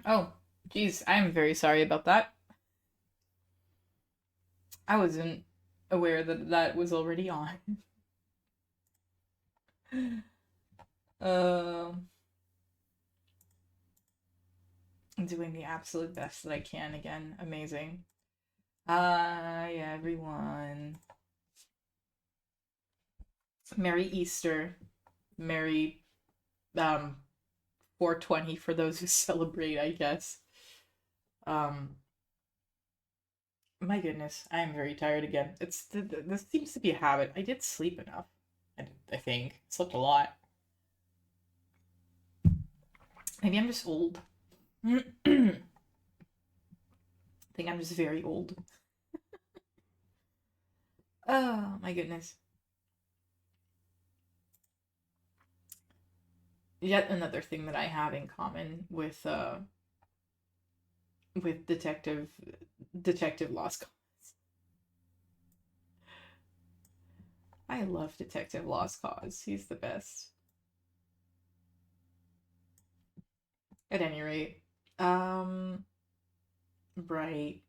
Oh, geez, I'm very sorry about that. I wasn't aware that that was already on. uh, I'm doing the absolute best that I can again. Amazing. Hi, everyone. Merry Easter. Merry, 420 for those who celebrate, I guess. Um, my goodness, I am very tired again. This seems to be a habit. I did sleep enough. I think slept a lot. Maybe I'm just old. I think I'm just very old. Oh my goodness. Yet another thing that I have in common with Detective Lost Cause. I love Detective Lost Cause. He's the best. At any rate. Right.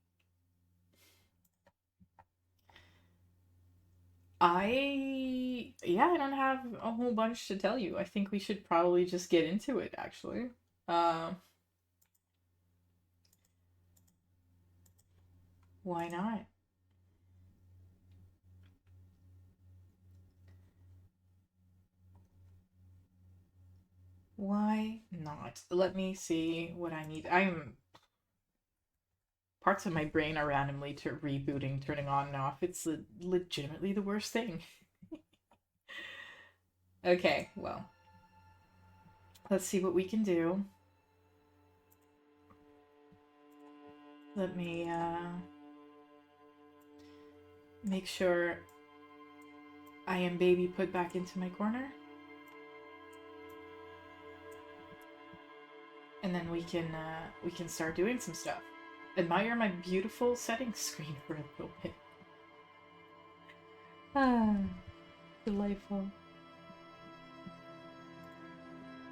I don't have a whole bunch to tell you. I think we should probably just get into it actually. Uh why not? Why not? Let me see what I need. I'm Parts of my brain are randomly rebooting, turning on and off. It's legitimately the worst thing. Okay, well, let's see what we can do. Let me make sure I am baby put back into my corner. And then we can start doing some stuff. Admire my beautiful settings screen for a little bit. Ah, delightful.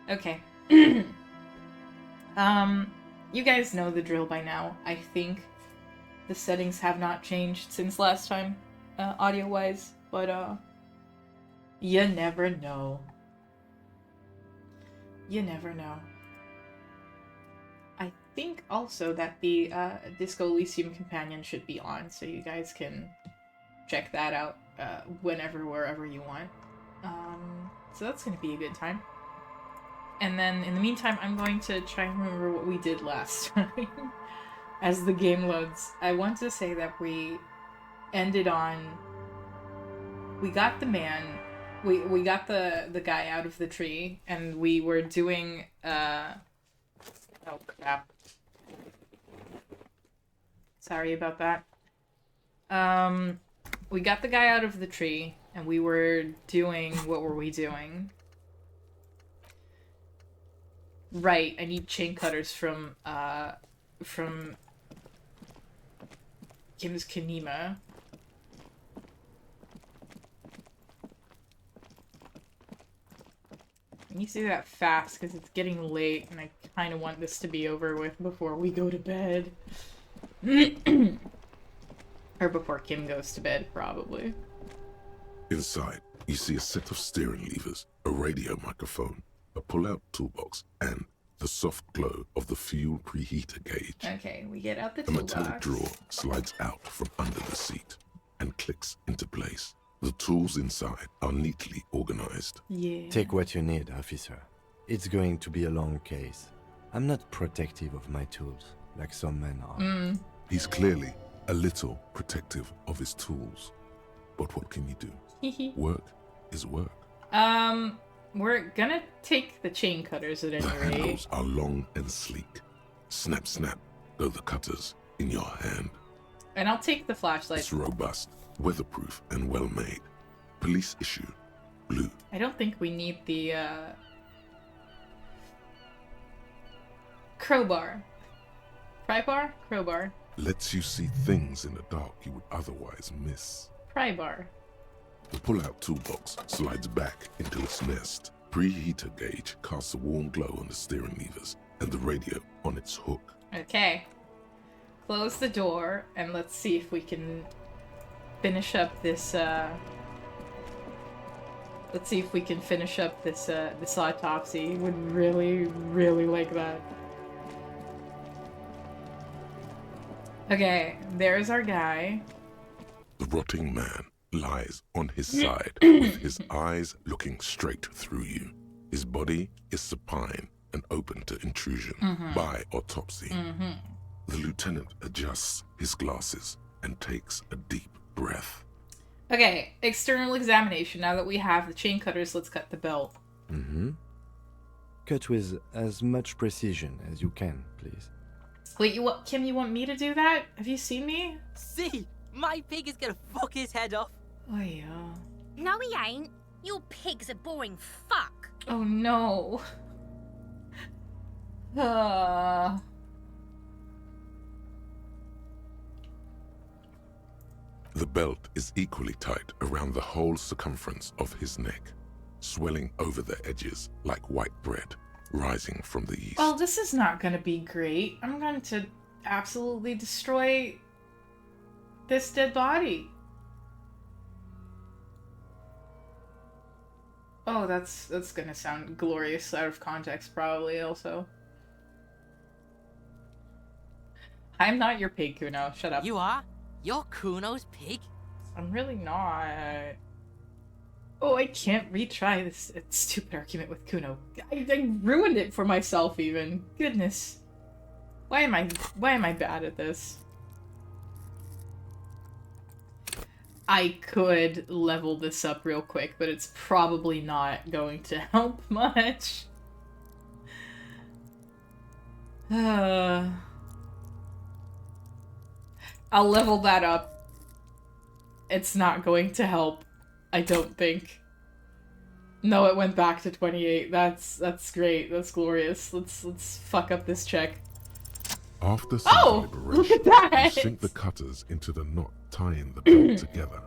Okay. You guys know the drill by now. I think the settings have not changed since last time, audio-wise, but you never know. You never know. I think also that the Disco Elysium companion should be on, so you guys can check that out whenever, wherever you want. So that's going to be a good time. And then, in the meantime, I'm going to try and remember what we did last time. As the game loads, I want to say that we ended on... We got the man... We got the guy out of the tree, and we were doing... Oh, crap. Sorry about that. We got the guy out of the tree, and we were doing... What were we doing? Right, I need chain cutters from Kim's Kanema. I need to do that fast, because it's getting late, and I kind of want this to be over with before we go to bed. Or before Kim goes to bed, probably. Inside, you see a set of steering levers, a radio microphone, a pull-out toolbox, and the soft glow of the fuel preheater gauge. Okay, we get out the toolbox. A metallic drawer slides out from under the seat and clicks into place. The tools inside are neatly organized. Yeah. Take what you need, officer. It's going to be a long case. I'm not protective of my tools, like some men are. He's clearly a little protective of his tools. But what can you do? Work is work. We're gonna take the chain cutters at any rate. The handles are long and sleek. Snap, snap, go the cutters in your hand. And I'll take the flashlight. It's robust, weatherproof, and well-made. Police issue, blue. I don't think we need the, crowbar. Pry bar? Crowbar. Lets you see things in the dark you would otherwise miss. Pry bar. The pull-out toolbox slides back into its nest. Preheater gauge casts a warm glow on the steering levers and the radio on its hook. Okay. Close the door, and let's see if we can finish up this, Let's see if we can finish up this, this autopsy. Would really, really like that. Okay, there's our guy. The rotting man lies on his side, with his eyes looking straight through you. His body is supine and open to intrusion by autopsy. The lieutenant adjusts his glasses and takes a deep breath. Okay, external examination. Now that we have the chain cutters, let's cut the belt. Cut with as much precision as you can, please. Wait, Kim, you want me to do that? Have you seen me? See, my pig is gonna fuck his head off. Oh, yeah. No, he ain't. Your pig's a boring fuck. Oh, no. The belt is equally tight around the whole circumference of his neck, swelling over the edges like white bread rising from the east. Well, this is not going to be great. I'm going to absolutely destroy this dead body. Oh, that's going to sound glorious out of context, probably, also. I'm not your pig, Kuno. Shut up. You are? You're Kuno's pig? I'm really not. Oh, I can't retry this stupid argument with Kuno. I ruined it for myself, even. Goodness. Why am I bad at this? I could level this up real quick, but it's probably not going to help much. I'll level that up. It's not going to help, I don't think. No, it went back to 28. That's great. That's glorious. Let's fuck up this check. After some deliberation, look at that! you sink the cutters into the knot tying the belt together.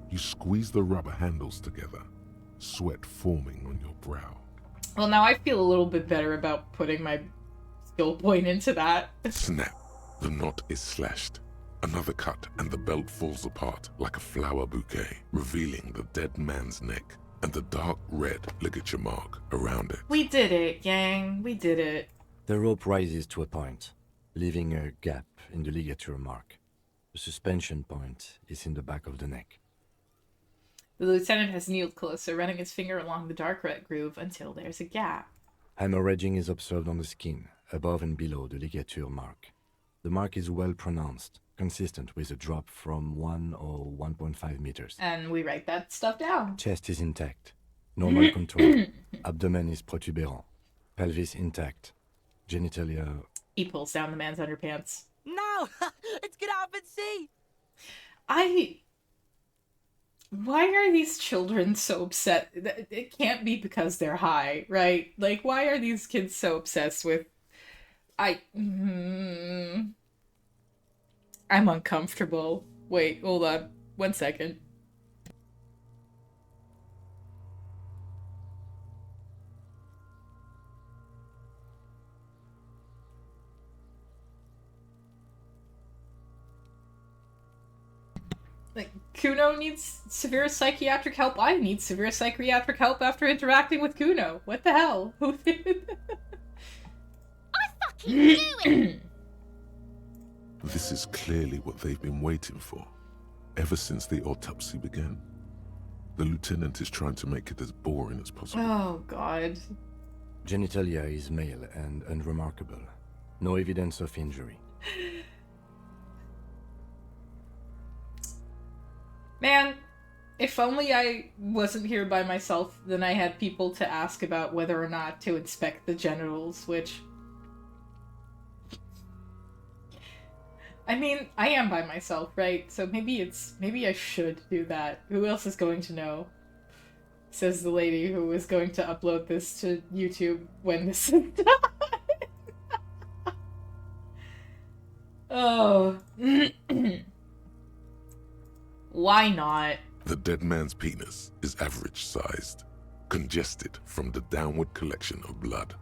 You squeeze the rubber handles together, sweat forming on your brow. Well, now I feel a little bit better about putting my skill point into that. Snap! The knot is slashed. Another cut and the belt falls apart like a flower bouquet, revealing the dead man's neck and the dark red ligature mark around it. We did it, gang. We did it. The rope rises to a point, leaving a gap in the ligature mark. The suspension point is in the back of the neck. The lieutenant has kneeled closer, running his finger along the dark red groove until there's a gap. Hemorrhaging is observed on the skin, above and below the ligature mark. The mark is well pronounced, consistent with a drop from 1 or 1.5 meters. And we write that stuff down. Chest is intact. Normal contour. Abdomen is protuberant. Pelvis intact. Genitalia... He pulls down the man's underpants. No! It's gonna happen, see! Why are these children so upset? It can't be because they're high, right? Like, why are these kids so obsessed with... I'm uncomfortable. Wait, hold on. 1 second. Like, Kuno needs severe psychiatric help. I need severe psychiatric help after interacting with Kuno. What the hell? Who I fucking knew it! This is clearly what they've been waiting for, ever since the autopsy began. The lieutenant is trying to make it as boring as possible. Oh, God. Genitalia is male and unremarkable. No evidence of injury. Man, if only I wasn't here by myself, then I had people to ask about whether or not to inspect the genitals, which... I mean, I am by myself, right? So maybe I should do that. Who else is going to know? Says the lady who is going to upload this to YouTube when this is done. Oh. Why not? The dead man's penis is average-sized. congested from the downward collection of blood.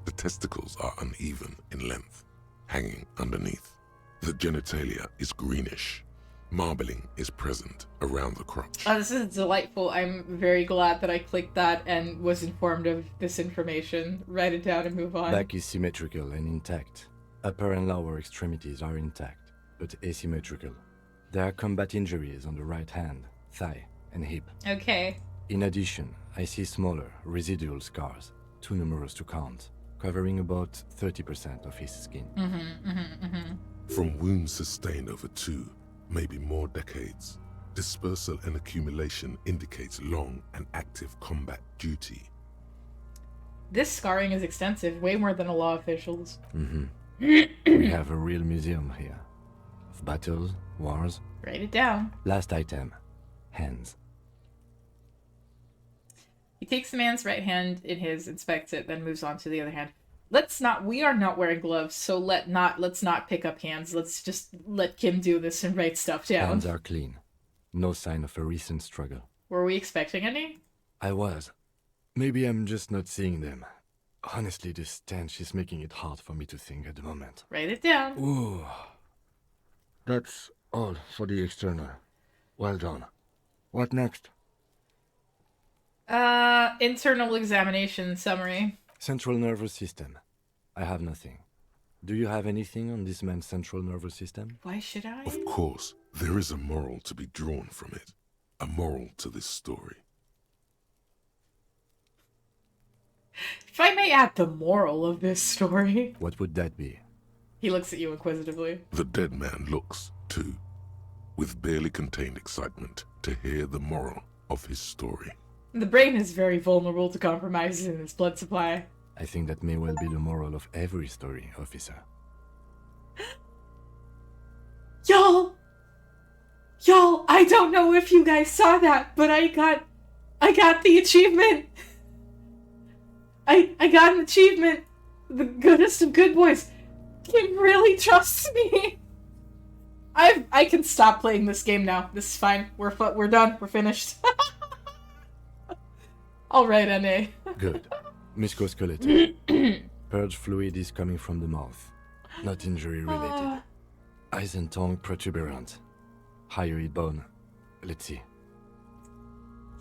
The testicles are uneven in length, hanging underneath. The genitalia is greenish. Marbling is present around the crotch. Oh, this is delightful. I'm very glad that I clicked that and was informed of this information. Write it down and move on. Back is symmetrical and intact. Upper and lower extremities are intact, but asymmetrical. There are combat injuries on the right hand, thigh, and hip. Okay. In addition, I see smaller, residual scars, too numerous to count, covering about 30% of his skin. From wounds sustained over 2, maybe more decades, dispersal and accumulation indicates long and active combat duty. This scarring is extensive, way more than a law official's. We have a real museum here. Of battles, wars. Write it down. Last item. Hands. He takes the man's right hand in his, inspects it, then moves on to the other hand. We are not wearing gloves, so let's not pick up hands. Let's just let Kim do this and write stuff down. Hands are clean. No sign of a recent struggle. Were we expecting any? I was. Maybe I'm just not seeing them. Honestly, this stench is making it hard for me to think at the moment. Write it down. Ooh. That's all for the external. Well done. What next? Internal examination summary. Central nervous system. I have nothing. Do you have anything on this man's central nervous system? Why should I? Of course, there is a moral to be drawn from it. A moral to this story. If I may add the moral of this story. What would that be? He looks at you inquisitively. The dead man looks, too, with barely contained excitement to hear the moral of his story. The brain is very vulnerable to compromises in its blood supply. I think that may well be the moral of every story, officer. Y'all, I don't know if you guys saw that, but I got the achievement. I got an achievement. The goodest of good boys. Kim really trusts me. I can stop playing this game now. This is fine. We're done. We're finished. All right, N.A. Good. Musculoskeletal. Purge fluid is coming from the mouth. Not injury related. Eyes and tongue protuberant. Hyoid bone. Let's see.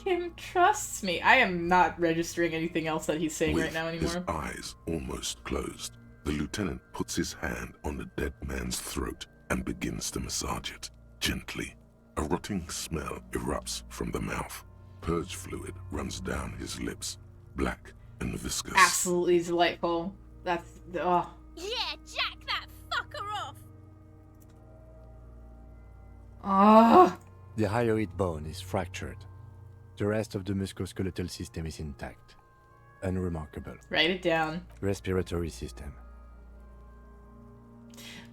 Kim trusts me. I am not registering anything else that he's saying With right now his anymore. eyes almost closed, the lieutenant puts his hand on the dead man's throat and begins to massage it, gently. A rotting smell erupts from the mouth. Purge fluid runs down his lips, black and viscous. Absolutely delightful. That's... oh. Yeah, jack that fucker off! Oh. The hyoid bone is fractured. The rest of the musculoskeletal system is intact. Unremarkable. Write it down. Respiratory system.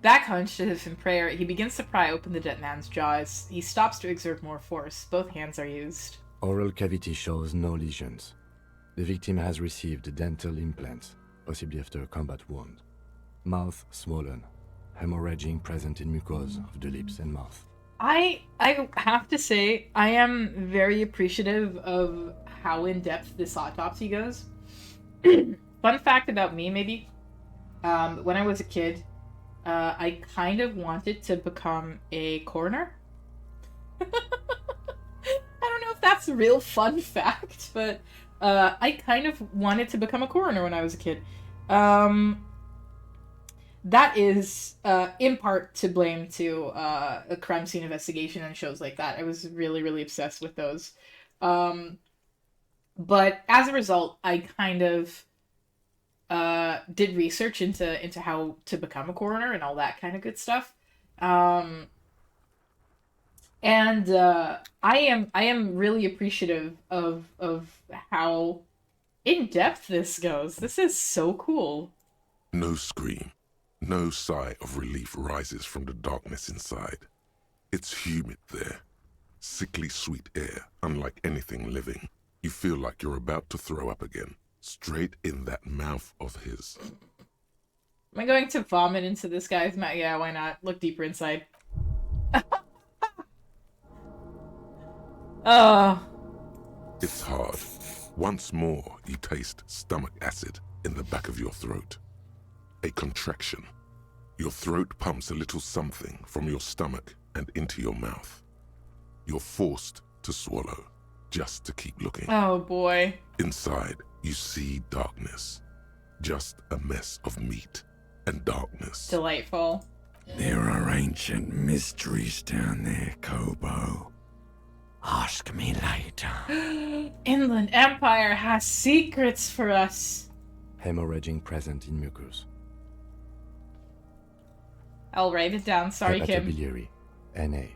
Back hunched as if in prayer, he begins to pry open the dead man's jaws. He stops to exert more force. Both hands are used. Oral cavity shows no lesions. The victim has received dental implants, possibly after a combat wound. Mouth swollen. Hemorrhaging present in mucosa of the lips and mouth. I have to say, I am very appreciative of how in-depth this autopsy goes. Fun fact about me, maybe. When I was a kid, I kind of wanted to become a coroner. I don't know if that's a real fun fact, but I kind of wanted to become a coroner when I was a kid. That is in part to blame to a crime scene investigation and shows like that. I was really, really obsessed with those. But as a result, I kind of did research into how to become a coroner and all that kind of good stuff. And I am really appreciative of how in depth this goes. This is so cool. No scream, no sigh of relief rises from the darkness inside. It's humid there. Sickly sweet air, unlike anything living. You feel like you're about to throw up again, straight in that mouth of his. Am I going to vomit into this guy's mouth? Yeah, why not? Look deeper inside. It's hard, Once more, you taste stomach acid in the back of your throat. A contraction. Your throat pumps a little something from your stomach and into your mouth. You're forced to swallow, just to keep looking. Oh boy. Inside, you see darkness. Just a mess of meat and darkness. Delightful. There are ancient mysteries down there, Kobo. Ask me later. Inland Empire has secrets for us. Hemorrhaging present in mucus. I'll write it down. Sorry, Kim. Hepatobiliary. NA.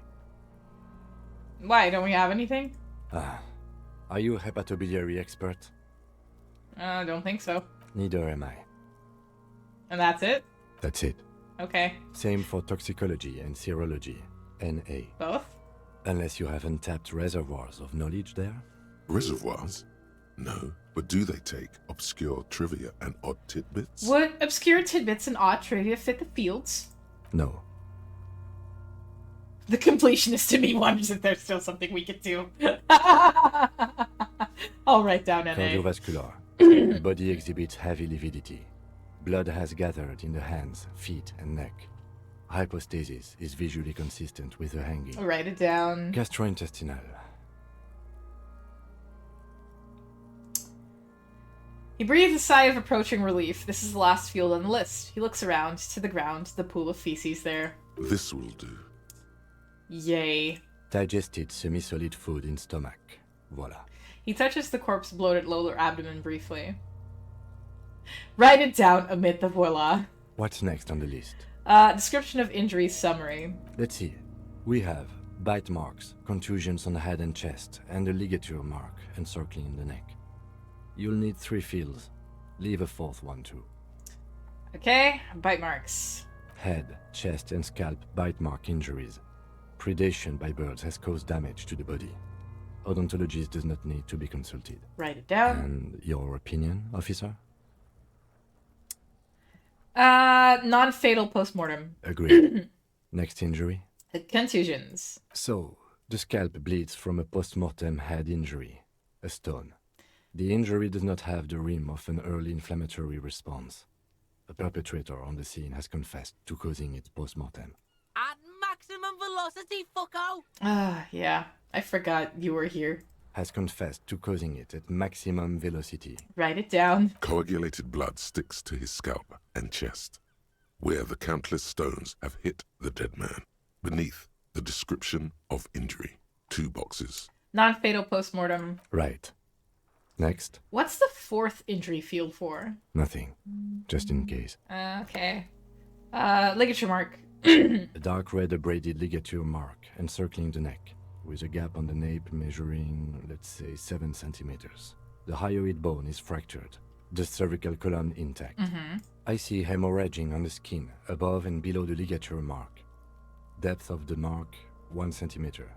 Why? Don't we have anything? Are you a hepatobiliary expert? Don't think so. Neither am I. And that's it? That's it. Okay. Same for toxicology and serology. NA. Both? Unless you have untapped reservoirs of knowledge there? Reservoirs? No, but do they take obscure trivia and odd tidbits? Would obscure tidbits and odd trivia fit the fields? No. The completionist in me wonders if there's still something we could do. I'll write down NA. Cardiovascular. Body exhibits heavy lividity. Blood has gathered in the hands, feet, and neck. Hypostasis is visually consistent with the hanging. I'll write it down. Gastrointestinal. He breathes a sigh of approaching relief. This is the last field on the list. He looks around, to the ground, the pool of feces there. This will do. Yay. Digested semi-solid food in stomach. Voila. He touches the corpse's bloated lower abdomen briefly. Write it down amid the voila. What's next on the list? Description of injury summary. Let's see. We have bite marks, contusions on the head and chest, and a ligature mark encircling the neck. You'll need 3 fields. Leave a 4th one too. Okay, bite marks. Head, chest, and scalp bite mark injuries. Predation by birds has caused damage to the body. Odontologist does not need to be consulted. Write it down. And your opinion, officer? Non-fatal postmortem. Agreed. Next injury? Contusions. So, the scalp bleeds from a postmortem head injury, a stone. The injury does not have the rim of an early inflammatory response. The perpetrator on the scene has confessed to causing it postmortem. At maximum velocity, fucko! Yeah. I forgot you were here. Has confessed to causing it at maximum velocity. Write it down. Coagulated blood sticks to his scalp and chest, where the countless stones have hit the dead man. Beneath, the description of injury. 2 boxes. Non-fatal postmortem. Right. Next? What's the 4th injury field for? Nothing. Just in case. Okay. Ligature mark. A dark red abraded ligature mark encircling the neck, with a gap on the nape measuring, let's say, 7 centimeters. The hyoid bone is fractured, the cervical column intact. I see hemorrhaging on the skin, above and below the ligature mark. Depth of the mark, 1 centimeter.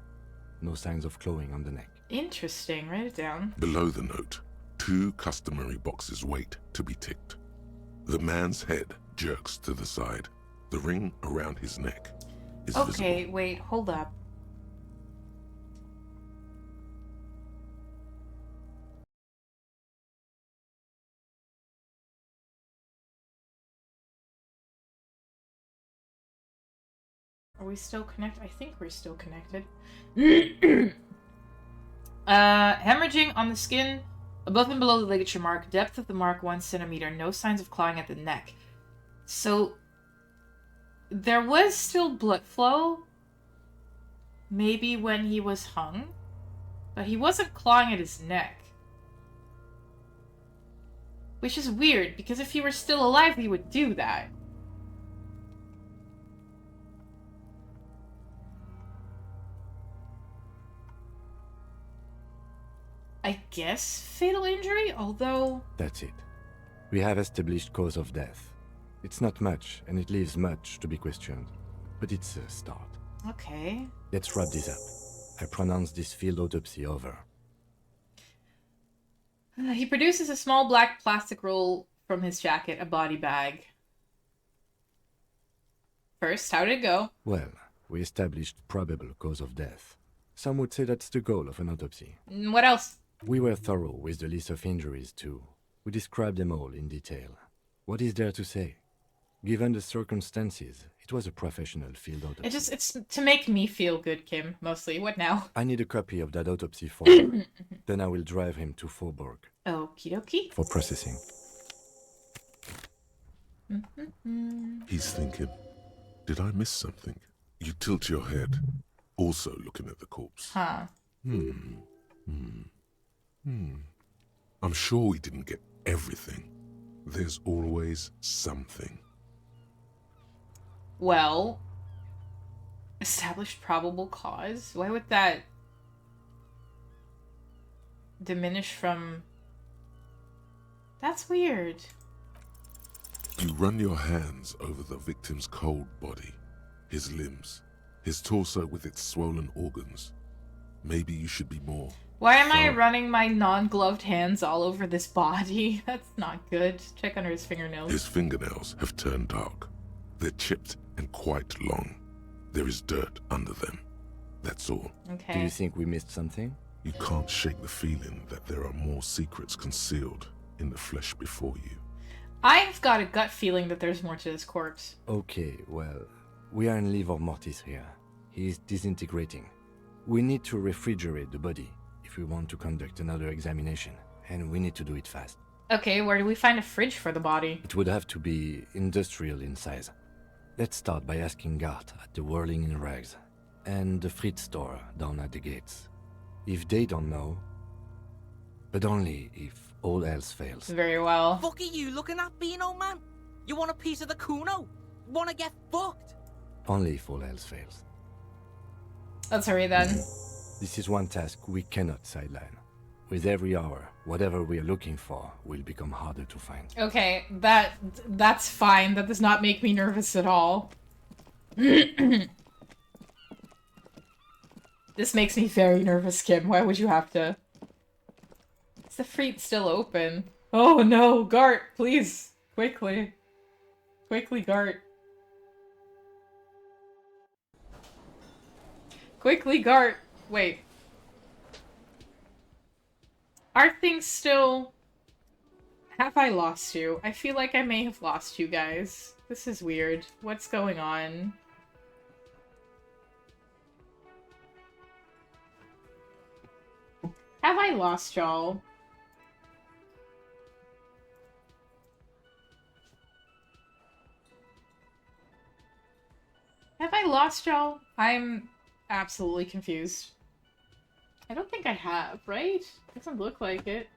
No signs of clawing on the neck. Interesting. Write it down. Below the note, 2 customary boxes wait to be ticked. The man's head jerks to the side. The ring around his neck is Okay, visible. wait, hold up. Are we still connected? I think we're still connected. Hemorrhaging on the skin, above and below the ligature mark, depth of the mark 1 centimeter, no signs of clawing at the neck. So, there was still blood flow, maybe when he was hung, but he wasn't clawing at his neck. Which is weird, because if he were still alive, he would do that. I guess fatal injury, although... That's it. We have established cause of death. It's not much, and it leaves much to be questioned. But it's a start. Okay. Let's wrap this up. I pronounce this field autopsy over. He produces a small black plastic roll from his jacket, a body bag. First, how did it go? Well, we established probable cause of death. Some would say that's the goal of an autopsy. What else? We were thorough with the list of injuries, too. We described them all in detail. What is there to say? Given the circumstances, it was a professional field autopsy. It's to make me feel good, Kim, mostly. What now? I need a copy of that autopsy form. Then I will drive him to Faubourg Okie dokie. for processing. He's thinking, did I miss something? You tilt your head, also looking at the corpse. Huh. I'm sure we didn't get everything. There's always something. Well, established probable cause? Why would that diminish from... That's weird. You run your hands over the victim's cold body, his limbs, his torso with its swollen organs. Maybe you should be more. Why am I thorough. running my non-gloved hands all over this body? That's not good. Check under his fingernails. His fingernails have turned dark. They're chipped and quite long. There is dirt under them. That's all. Okay. Do you think we missed something? You can't shake the feeling that there are more secrets concealed in the flesh before you. I've got a gut feeling that there's more to this corpse. Okay, well, we are in livor mortis here. He is disintegrating. We need to refrigerate the body if we want to conduct another examination, and we need to do it fast. Okay, where do we find a fridge for the body? It would have to be industrial in size. Let's start by asking Gart at the Whirling in Rags and the Fritz store down at the gates. If they don't know, but only if all else fails. Very well. Fuck are you looking at, Beano, man? You want a piece of the Kuno? Wanna get fucked? Only if all else fails. Let's hurry then. This is one task we cannot sideline. With every hour, whatever we are looking for will become harder to find. Okay, that's fine. That does not make me nervous at all. This makes me very nervous, Kim. Why would you have to? Is the freight still open? Oh no, Gart, please. Quickly. Quickly, Gart. Quickly, Gart. Wait. Are things still... Have I lost you? I feel like I may have lost you guys. This is weird. What's going on? Have I lost y'all? Have I lost y'all? I'm absolutely confused. I don't think I have, right? Doesn't look like it.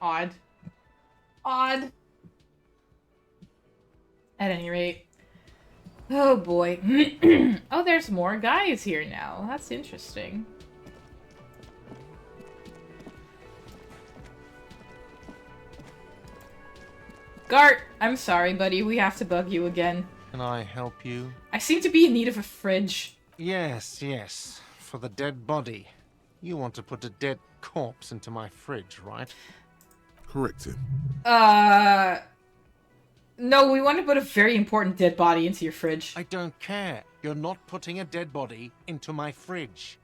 Odd. Odd. At any rate. Oh boy. Oh, there's more guys here now. That's interesting. Gart, I'm sorry, buddy. We have to bug you again. Can I help you? I seem to be in need of a fridge. Yes, yes. For the dead body. You want to put a dead corpse into my fridge, right? Correct him. No, we want to put a very important dead body into your fridge. I don't care. You're not putting a dead body into my fridge.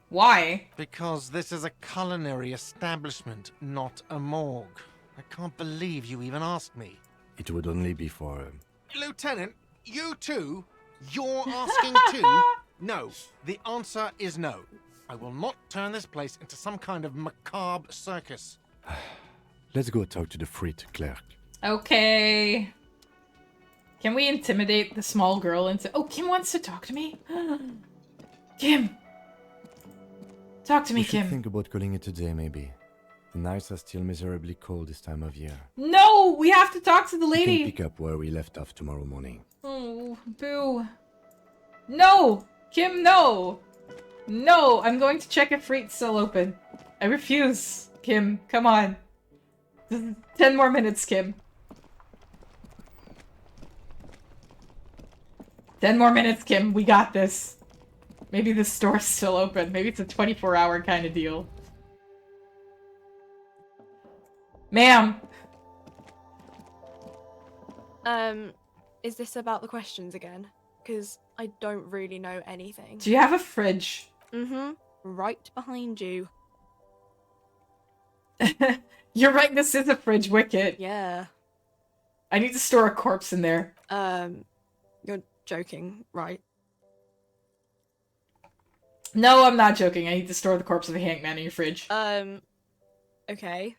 Why? Because this is a culinary establishment, not a morgue. I can't believe you even asked me. It would only be for... Lieutenant, you too? You're asking too? No. The answer is no. I will not turn this place into some kind of macabre circus. Let's go talk to the Frit clerk. Okay. Can we intimidate the small girl into... Oh, Kim wants to talk to me? Kim! Talk to me, We should Kim. think about calling it a day, maybe. The nights are still miserably cold this time of year. No! We have to talk to the We can lady! pick up where we left off tomorrow morning. Oh, boo. No! Kim, no! No! I'm going to check if Freight's still open. I refuse. Kim, come on. 10 more minutes, Kim. 10 more minutes, Kim. We got this. Maybe the store's still open. Maybe it's a 24-hour kind of deal. Ma'am! Is this about the questions again? Because I don't really know anything. Do you have a fridge? Mm-hmm. right behind you. You're right, this is a fridge wicket. Yeah. I need to store a corpse in there. You're joking, right? No, I'm not joking. I need to store the corpse of a hangman in your fridge. Okay.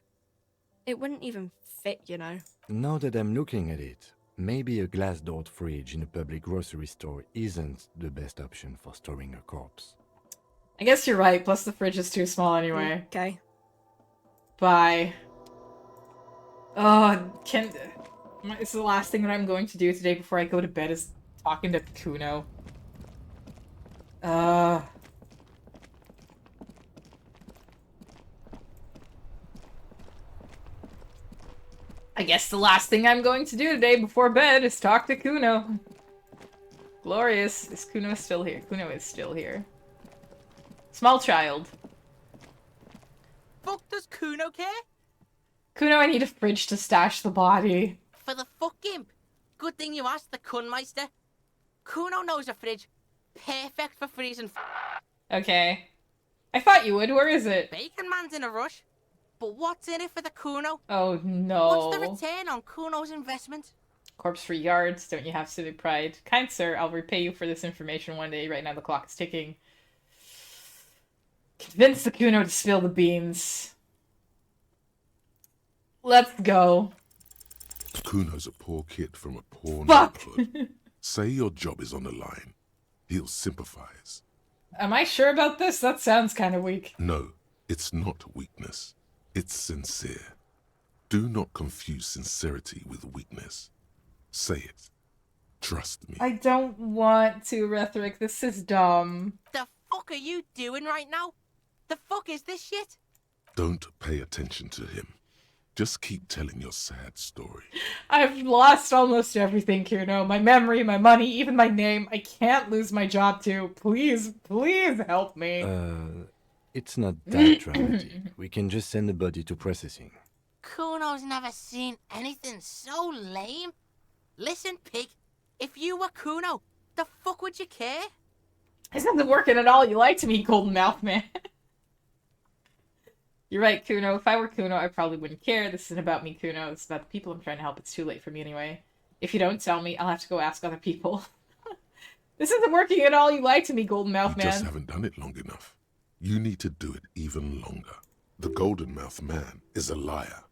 It wouldn't even fit, you know. Now that I'm looking at it, maybe a glass-doored fridge in a public grocery store isn't the best option for storing a corpse. I guess you're right, plus the fridge is too small anyway. Okay. Bye. Oh, it's the last thing that I'm going to do today before I go to bed is talking to Kuno. I guess the last thing I'm going to do today before bed is talk to Kuno. Glorious. Is Kuno still here? Kuno is still here. Small child. Fuck does Kuno care? Kuno, I need a fridge to stash the body. For the fuck imp. Good thing you asked the Kunmeister. Kuno knows a fridge. Perfect for freezing Okay. I thought you would. Where is it? Bacon Man's in a rush. But what's in it for the Kuno? Oh no. What's the return on Kuno's investment? Corpse-free yards. Don't you have civic pride? Kind sir, I'll repay you for this information one day. Right now the clock is ticking. Convince the Kuno to spill the beans. Let's go. Kuno's a poor kid from a poor Fuck! neighborhood. Say your job is on the line. He'll sympathize. Am I sure about this? That sounds kind of weak. No, it's not weakness. It's sincere. Do not confuse sincerity with weakness. Say it. Trust me. I don't want to, Rhetoric. This is dumb. The fuck are you doing right now? The fuck is this shit? Don't pay attention to him. Just keep telling your sad story. I've lost almost everything, Kuno. My memory, my money, even my name. I can't lose my job too. Please, please help me. It's not that dramatic. We can just send the body to processing. Kuno's never seen anything so lame. Listen, pig. If you were Kuno, the fuck would you care? This isn't working at all. You lied to me, Golden Mouth Man. You're right, Kuno. If I were Kuno, I probably wouldn't care. This isn't about me, Kuno. It's about the people I'm trying to help. It's too late for me anyway. If you don't tell me, I'll have to go ask other people. This isn't working at all. You lied to me, Golden Mouth Man. You just haven't done it long enough. You need to do it even longer. The Golden Mouth Man is a liar.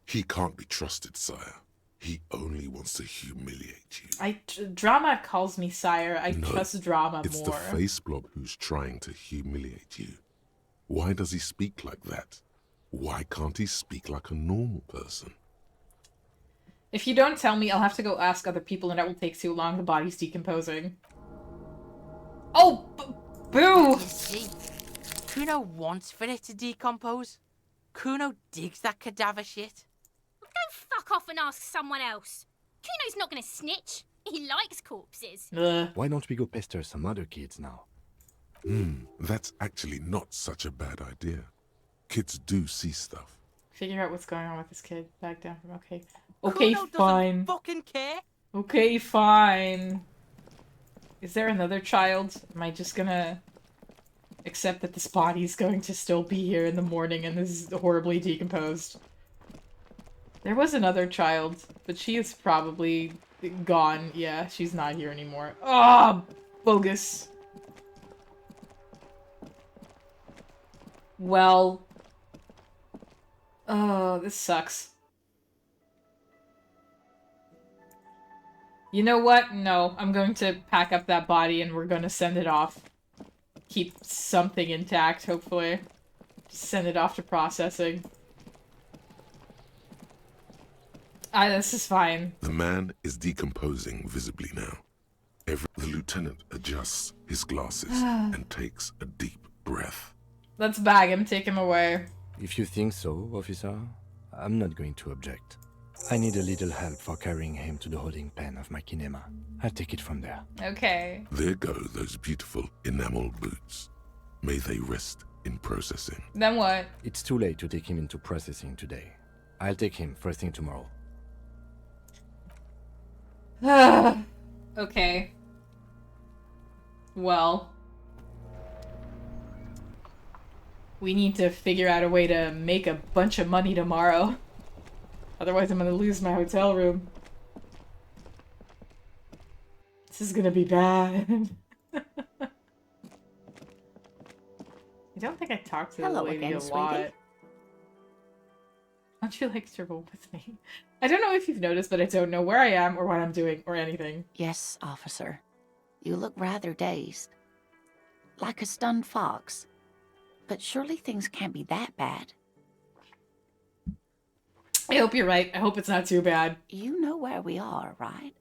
He can't be trusted, sire. He only wants to humiliate you. Drama calls me sire. I No, trust Drama it's more. the face blob who's trying to humiliate you. Why does he speak like that? Why can't he speak like a normal person? If you don't tell me, I'll have to go ask other people, and that will take too long. The body's decomposing. Oh, boo! You see, Kuno wants for it to decompose. Kuno digs that cadaver shit. Go fuck off and ask someone else. Kuno's not gonna snitch. He likes corpses. Ugh. Why don't we go pester some other kids now? That's actually not such a bad idea. Kids do see stuff. Figure out what's going on with this kid. Back down from okay. Okay, Kuno fine. doesn't fucking care. Okay, fine. Is there another child? Am I just gonna accept that this body's going to still be here in the morning and this is horribly decomposed? There was another child, but she is probably gone. Yeah, she's not here anymore. Ah, bogus. Well. Oh, this sucks. You know what? No, I'm going to pack up that body and we're going to send it off. Keep something intact, hopefully. Send it off to processing. This is fine. The man is decomposing visibly now. The lieutenant adjusts his glasses and takes a deep breath. Let's bag him, take him away. If you think so, officer, I'm not going to object. I need a little help for carrying him to the holding pen of my kinema. I'll take it from there. Okay. There go those beautiful enamel boots. May they rest in processing. Then what? It's too late to take him into processing today. I'll take him first thing tomorrow. Okay. Well. We need to figure out a way to make a bunch of money tomorrow. Otherwise I'm gonna lose my hotel room. This is gonna be bad. I don't think I talked to the Hello lady again, a sweetie. lot. How'd you like to roll with me? I don't know if you've noticed, but I don't know where I am or what I'm doing or anything. Yes, officer. You look rather dazed. Like a stunned fox. But surely things can't be that bad. I hope you're right. I hope it's not too bad. You know where we are, right?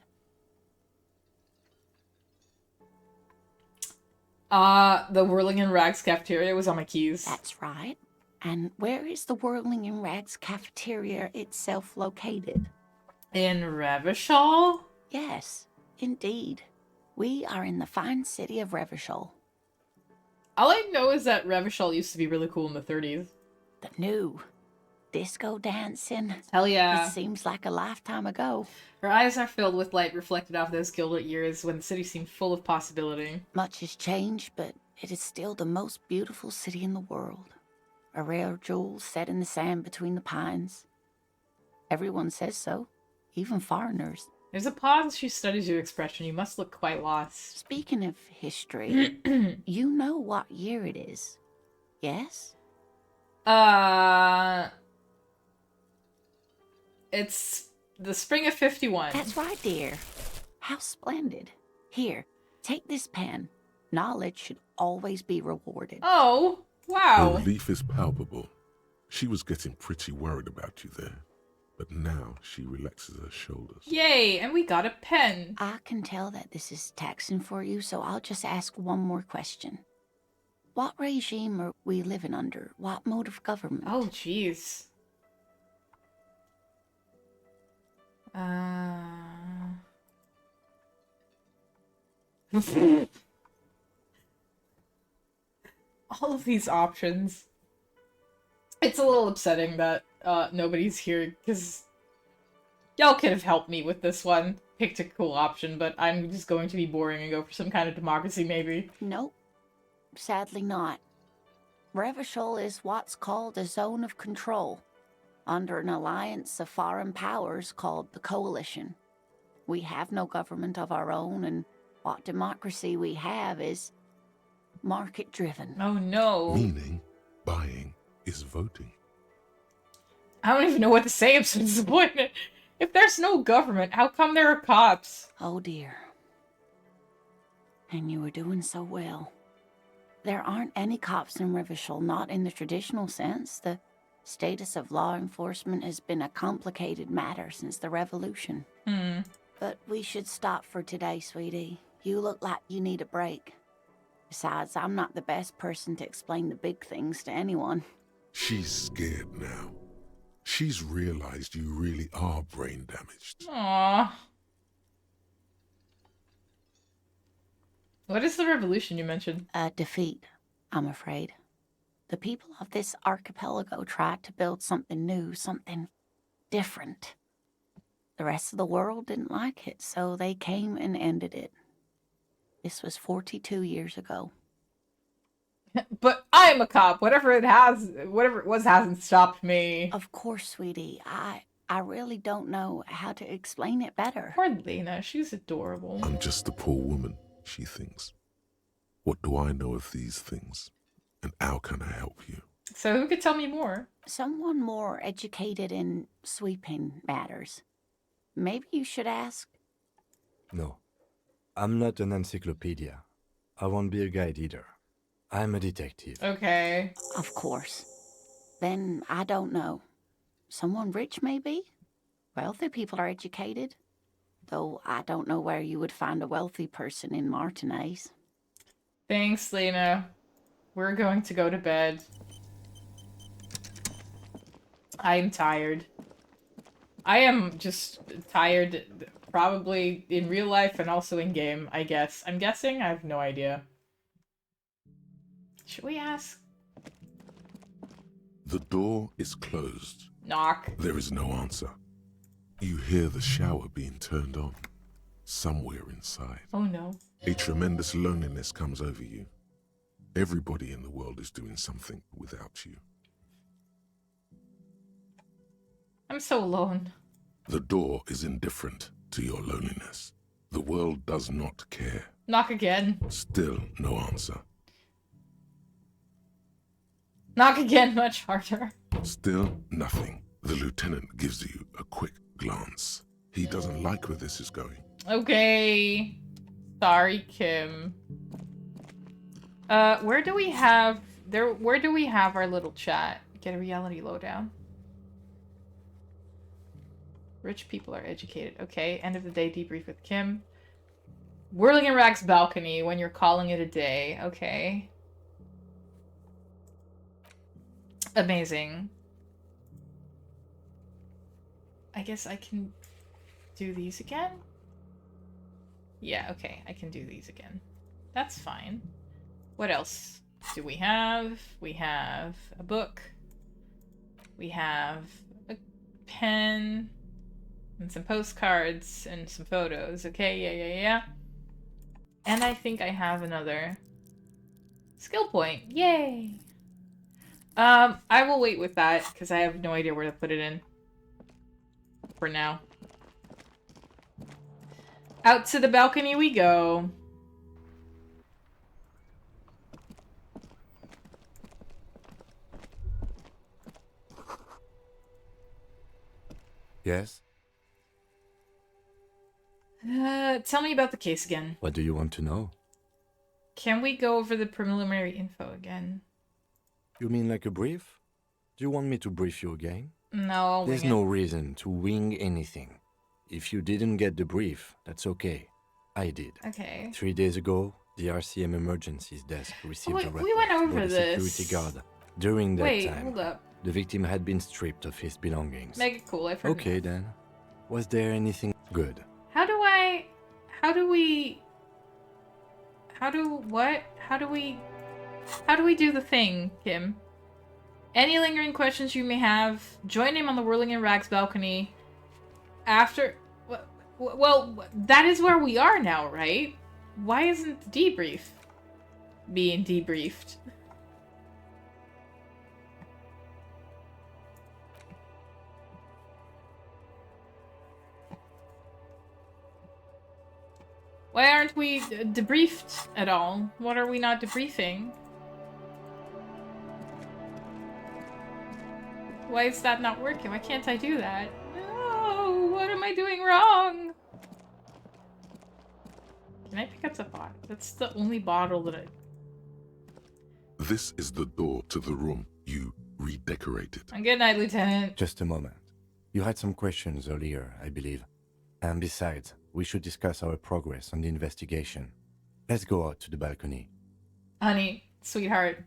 The Whirling in Rags cafeteria was on my keys. That's right. And where is the Whirling in Rags cafeteria itself located? In Revachol? Yes, indeed. We are in the fine city of Revachol. All I know is that Revachol used to be really cool in the 30s. The new disco dancing. Hell yeah. It seems like a lifetime ago. Her eyes are filled with light reflected off those gilded years when the city seemed full of possibility. Much has changed, but it is still the most beautiful city in the world. A rare jewel set in the sand between the pines. Everyone says so, even foreigners. There's a pause as she studies your expression. You must look quite lost. Speaking of history, you know what year it is, yes? It's the spring of 51. That's right, dear. How splendid. Here, take this pen. Knowledge should always be rewarded. Oh, Her wow. relief is palpable. She was getting pretty worried about you there, but now she relaxes her shoulders. Yay, and we got a pen. I can tell that this is taxing for you, so I'll just ask one more question. What regime are we living under? What mode of government? Oh, jeez. All of these options. It's a little upsetting that nobody's here, because y'all could have helped me with this one. Picked a cool option, but I'm just going to be boring and go for some kind of democracy, maybe. Nope. Sadly not. Revachol is what's called a zone of control, under an alliance of foreign powers called the Coalition. We have no government of our own, and what democracy we have is market-driven. Oh no. Meaning, buying is voting. I don't even know what to say, I'm so disappointed. If there's no government, how come there are cops? Oh dear. And you were doing so well. There aren't any cops in Revachol, not in the traditional sense. The status of law enforcement has been a complicated matter since the revolution. But we should stop for today, sweetie. You look like you need a break. Besides, I'm not the best person to explain the big things to anyone. She's scared now. She's realized you really are brain damaged. Aww. What is the revolution you mentioned? A defeat, I'm afraid. The people of this archipelago tried to build something new, something different. The rest of the world didn't like it, so they came and ended it. This was 42 years ago. But I'm a cop. Whatever it was hasn't stopped me. Of course, sweetie. I really don't know how to explain it better. Poor Lena, she's adorable. I'm just a poor woman, she thinks. What do I know of these things? And how can I help you? So who could tell me more? Someone more educated in sweeping matters. Maybe you should ask. No. I'm not an encyclopedia. I won't be a guide either. I'm a detective. Okay. Of course. Then I don't know. Someone rich, maybe? Wealthy people are educated. Though I don't know where you would find a wealthy person in Martinaise. Thanks, Lena. We're going to go to bed. I'm tired. I am just tired, probably in real life and also in game, I guess. I'm guessing? I have no idea. Should we ask? The door is closed. Knock. There is no answer. You hear the shower being turned on. Somewhere inside. Oh no. A tremendous loneliness comes over you. Everybody in the world is doing something without you. I'm so alone. The door is indifferent to your loneliness. The world does not care. Knock again. Still no answer. Knock again, much harder. Still nothing. The lieutenant gives you a quick glance. He doesn't like where this is going. Okay. Sorry, Kim. Where do we have our little chat? Get a reality lowdown. Rich people are educated. Okay, end of the day debrief with Kim. Whirling in Rags balcony when you're calling it a day. Okay. Amazing. I guess I can do these again? Yeah, okay, I can do these again. That's fine. What else do we have? We have a book. We have a pen. And some postcards and some photos. Okay, yeah. And I think I have another skill point. Yay! I will wait with that, because I have no idea where to put it in. For now. Out to the balcony we go. Yes? Tell me about the case again. What do you want to know? Can we go over the preliminary info again? You mean like a brief? Do you want me to brief you again? No, I'll There's wing it. no reason to wing anything. If you didn't get the brief, that's okay. I did. Okay. 3 days ago, the RCM emergencies desk received Wait, a report we went over by the this. security guard. During that Wait, time, hold up. the victim had been stripped of his belongings. Make it cool, I've heard Okay of it. then. Was there anything good? How do we do the thing, Kim? Any lingering questions you may have, join him on the Whirling in Rags balcony. After... Well, that is where we are now, right? Why isn't the debrief being debriefed? Why aren't we debriefed at all? What are we not debriefing? Why is that not working? Why can't I do that? No! What am I doing wrong? Can I pick up the bottle? That's the only bottle that I... This is the door to the room you redecorated. Good night, Lieutenant. Just a moment. You had some questions earlier, I believe. And besides, we should discuss our progress on the investigation. Let's go out to the balcony. Honey, sweetheart,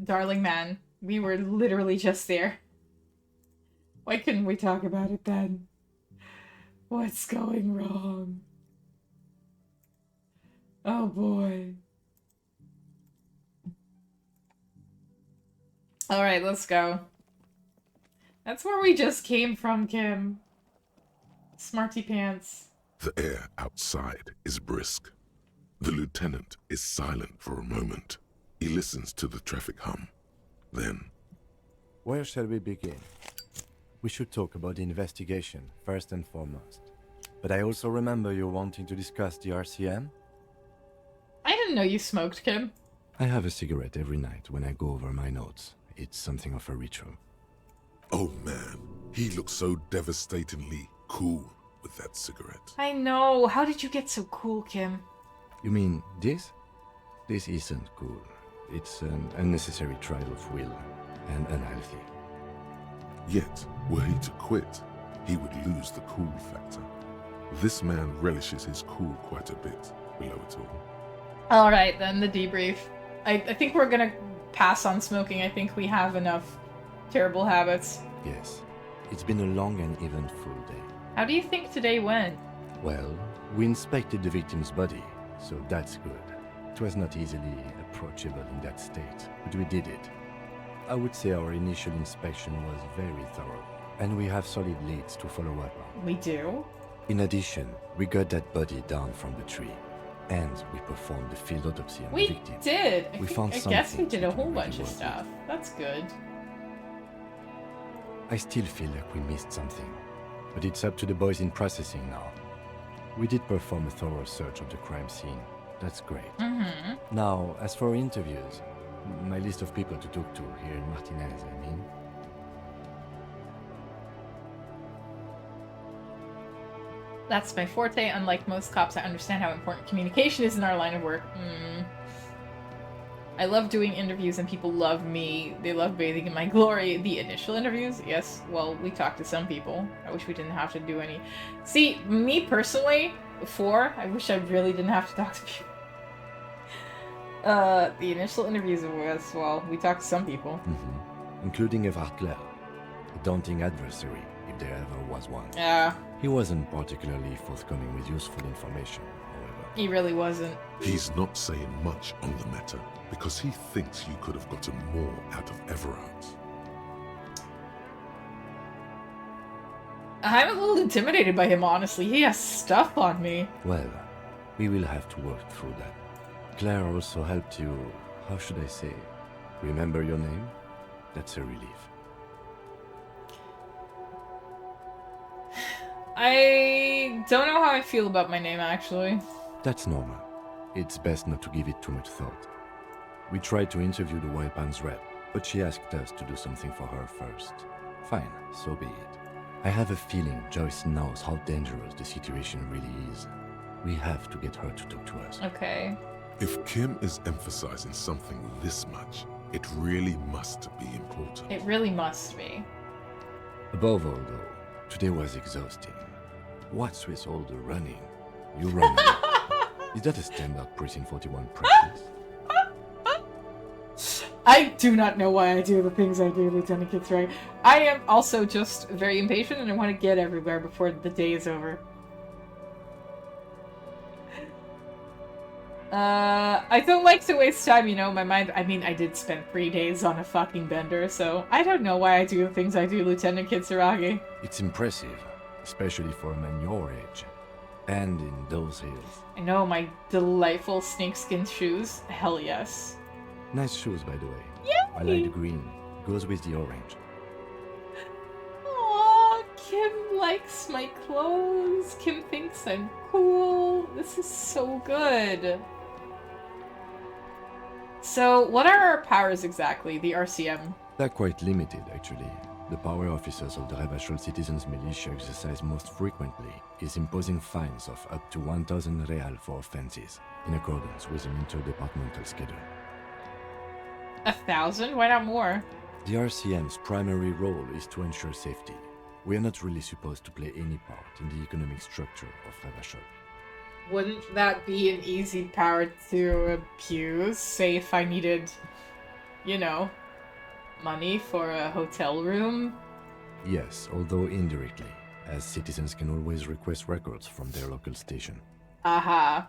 darling man, we were literally just there. Why couldn't we talk about it then? What's going wrong? Oh boy. Alright, let's go. That's where we just came from, Kim. Smarty pants. The air outside is brisk. The lieutenant is silent for a moment. He listens to the traffic hum. Then, Where shall we begin? We should talk about the investigation, first and foremost. But I also remember you wanting to discuss the RCM? I didn't know you smoked, Kim. I have a cigarette every night when I go over my notes. It's something of a ritual. oh man, he looks so devastatingly cool with that cigarette. I know. How did you get so cool, Kim? You mean this? This isn't cool. It's an unnecessary trial of will and unhealthy. Yet, were he to quit, he would lose the cool factor. This man relishes his cool quite a bit below it all. Alright, then, the debrief. I think we're gonna pass on smoking. I think we have enough terrible habits. Yes, it's been a long and eventful day. How do you think today went? Well, we inspected the victim's body, so that's good. It was not easily approachable in that state, but we did it. I would say our initial inspection was very thorough, and we have solid leads to follow up on. We do? In addition, we got that body down from the tree. And we performed the field autopsy on the We victim. did. We found I guess we something did a we can whole really bunch of work with. stuff. That's good. I still feel like we missed something, but it's up to the boys in processing now. We did perform a thorough search of the crime scene. That's great. Now, as for interviews, my list of people to talk to here in Martinaise, I mean. That's my forte. Unlike most cops, I understand how important communication is in our line of work. I love doing interviews and people love me. They love bathing in my glory. The initial interviews? Yes. Well, we talked to some people. I wish we didn't have to do any. See, me personally, before, I wish I really didn't have to talk to people. The initial interviews was, well, we talked to some people. Including Everard Clare, a daunting adversary, if there ever was one. Yeah, He wasn't particularly forthcoming with useful information, however. he really wasn't. He's not saying much on the matter because he thinks you could have gotten more out of Everard. I'm a little intimidated by him, honestly. He has stuff on me. Well, we will have to work through that. Claire also helped you, how should I say, remember your name? That's a relief. I don't know how I feel about my name, actually. That's normal. It's best not to give it too much thought. We tried to interview the Wild Palms rep, but she asked us to do something for her first. Fine, so be it. I have a feeling Joyce knows how dangerous the situation really is. We have to get her to talk to us. Okay. If Kim is emphasizing something this much, it really must be important. It really must be. Above all, though, today was exhausting. What's with all the running? You run. Is that a standard Precinct 41 practice? I do not know why I do the things I do, Lieutenant Fitzroy. I am also just very impatient and I want to get everywhere before the day is over. I don't like to waste time, you know, my mind. I mean, I did spend 3 days on a fucking bender, so I don't know why I do the things I do, Lieutenant Kitsuragi. It's impressive, especially for a man your age. And in those hills. I know, my delightful snakeskin shoes. Hell yes. Nice shoes, by the way. Yay! I like the green. Goes with the orange. Aww, Kim likes my clothes. Kim thinks I'm cool. This is so good. So, what are our powers exactly, the RCM? They're quite limited, actually. The power officers of the Rebachol Citizens Militia exercise most frequently is imposing fines of up to 1,000 real for offenses, in accordance with an interdepartmental schedule. 1,000? Why not more? The RCM's primary role is to ensure safety. We are not really supposed to play any part in the economic structure of Rebachol. Wouldn't that be an easy power to abuse? Say if I needed, you know, money for a hotel room? Yes, although indirectly, as citizens can always request records from their local station. Aha.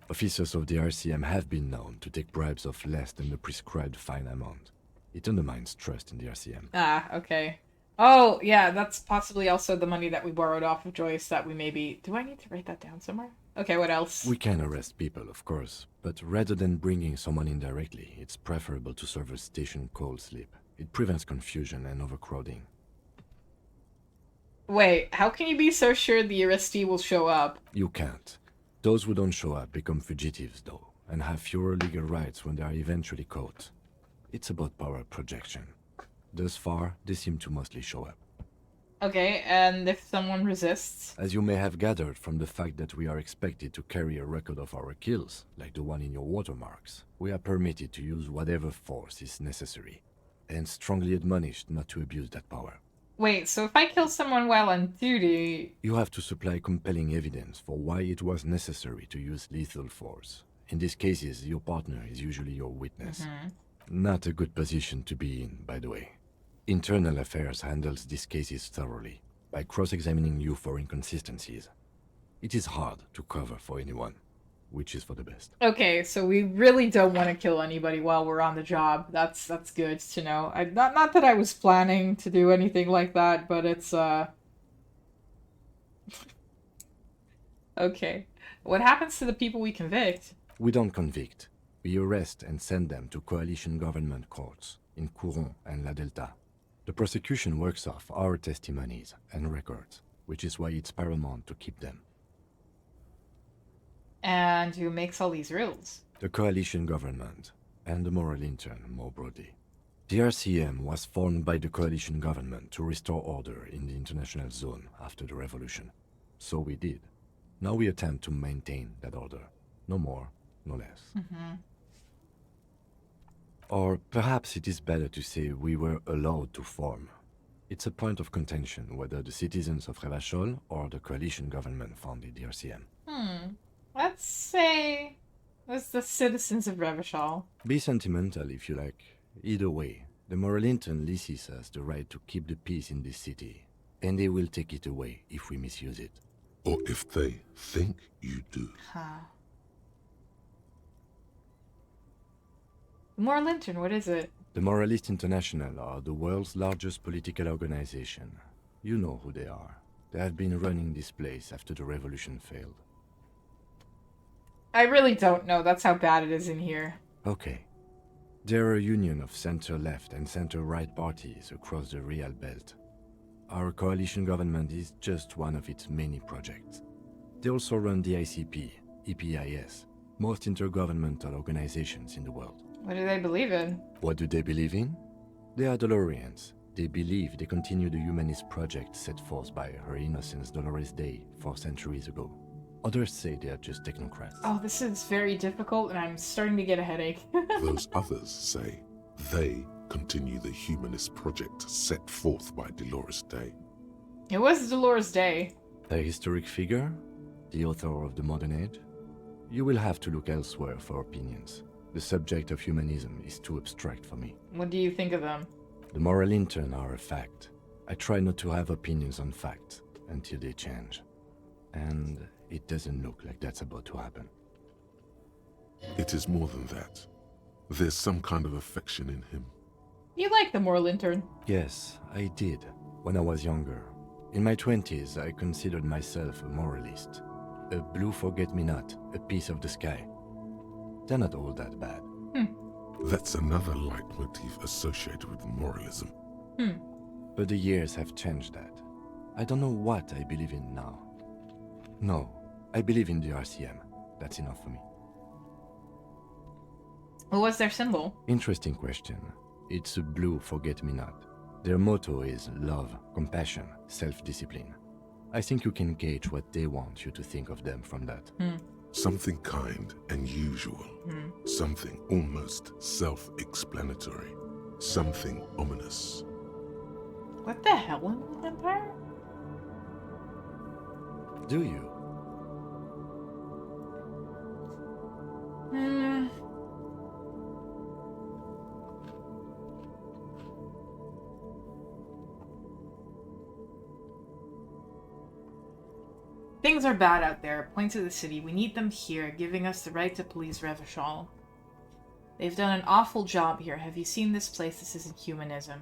Officers of the RCM have been known to take bribes of less than the prescribed fine amount. It undermines trust in the RCM. Ah, okay. Oh, yeah, that's possibly also the money that we borrowed off of Joyce that we maybe... Do I need to write that down somewhere? Okay, what else? We can arrest people, of course, but rather than bringing someone in directly, it's preferable to serve a station cold sleep. It prevents confusion and overcrowding. Wait, how can you be so sure the arrestee will show up? You can't. Those who don't show up become fugitives, though, and have fewer legal rights when they are eventually caught. It's about power projection. Thus far, they seem to mostly show up. Okay, and if someone resists? As you may have gathered from the fact that we are expected to carry a record of our kills, like the one in your watermarks, we are permitted to use whatever force is necessary, and strongly admonished not to abuse that power. Wait, so if I kill someone while on duty... You have to supply compelling evidence for why it was necessary to use lethal force. In these cases, your partner is usually your witness. Not a good position to be in, by the way. Internal Affairs handles these cases thoroughly, by cross-examining you for inconsistencies. It is hard to cover for anyone, which is for the best. Okay, so we really don't want to kill anybody while we're on the job. That's good to know. Not that I was planning to do anything like that, but it's, Okay. What happens to the people we convict? We don't convict. We arrest and send them to coalition government courts in Couron and La Delta. The prosecution works off our testimonies and records, which is why it's paramount to keep them. And who makes all these rules? The coalition government and the moral intern more broadly. The RCM was formed by the coalition government to restore order in the international zone after the revolution. So we did. Now we attempt to maintain that order. No more, no less. Or perhaps it is better to say we were allowed to form. It's a point of contention whether the citizens of Revachol or the coalition government founded the RCM. Let's say it's the citizens of Revachol. Be sentimental if you like. Either way, the moral intern leases us the right to keep the peace in this city, and they will take it away if we misuse it. Or if they think you do. Moral Lantern, what is it? The Moralist International are the world's largest political organization. You know who they are. They have been running this place after the revolution failed. I really don't know. That's how bad it is in here. Okay. They're a union of center-left and center-right parties across the Real Belt. Our coalition government is just one of its many projects. They also run the ICP, EPIS, most intergovernmental organizations in the world. What do they believe in? What do they believe in? They are Dolorians. They believe they continue the humanist project set forth by Her Innocence Dolores Day 4 centuries ago. Others say they are just technocrats. Oh, this is very difficult and I'm starting to get a headache. Those others say they continue the humanist project set forth by Dolores Day. It was Dolores Day. A historic figure? The author of the modern age? You will have to look elsewhere for opinions. The subject of humanism is too abstract for me. What do you think of them? The moral intern are a fact. I try not to have opinions on facts until they change. And it doesn't look like that's about to happen. It is more than that. There's some kind of affection in him. You like the Moral Intern? Yes, I did, when I was younger. In my 20s, I considered myself a moralist. A blue forget-me-not, a piece of the sky. They're not all that bad. That's another leitmotif associated with moralism. But the years have changed that. I don't know what I believe in now. No, I believe in the RCM. That's enough for me. What was their symbol? Interesting question. It's a blue forget-me-not. Their motto is love, compassion, self-discipline. I think you can gauge what they want you to think of them from that. Something kind and usual. Something almost self-explanatory. Something ominous. What the hell in the Empire? Do you? Things are bad out there. Point to the city. We need them here, giving us the right to police Revachol. They've done an awful job here. Have you seen this place? This isn't humanism.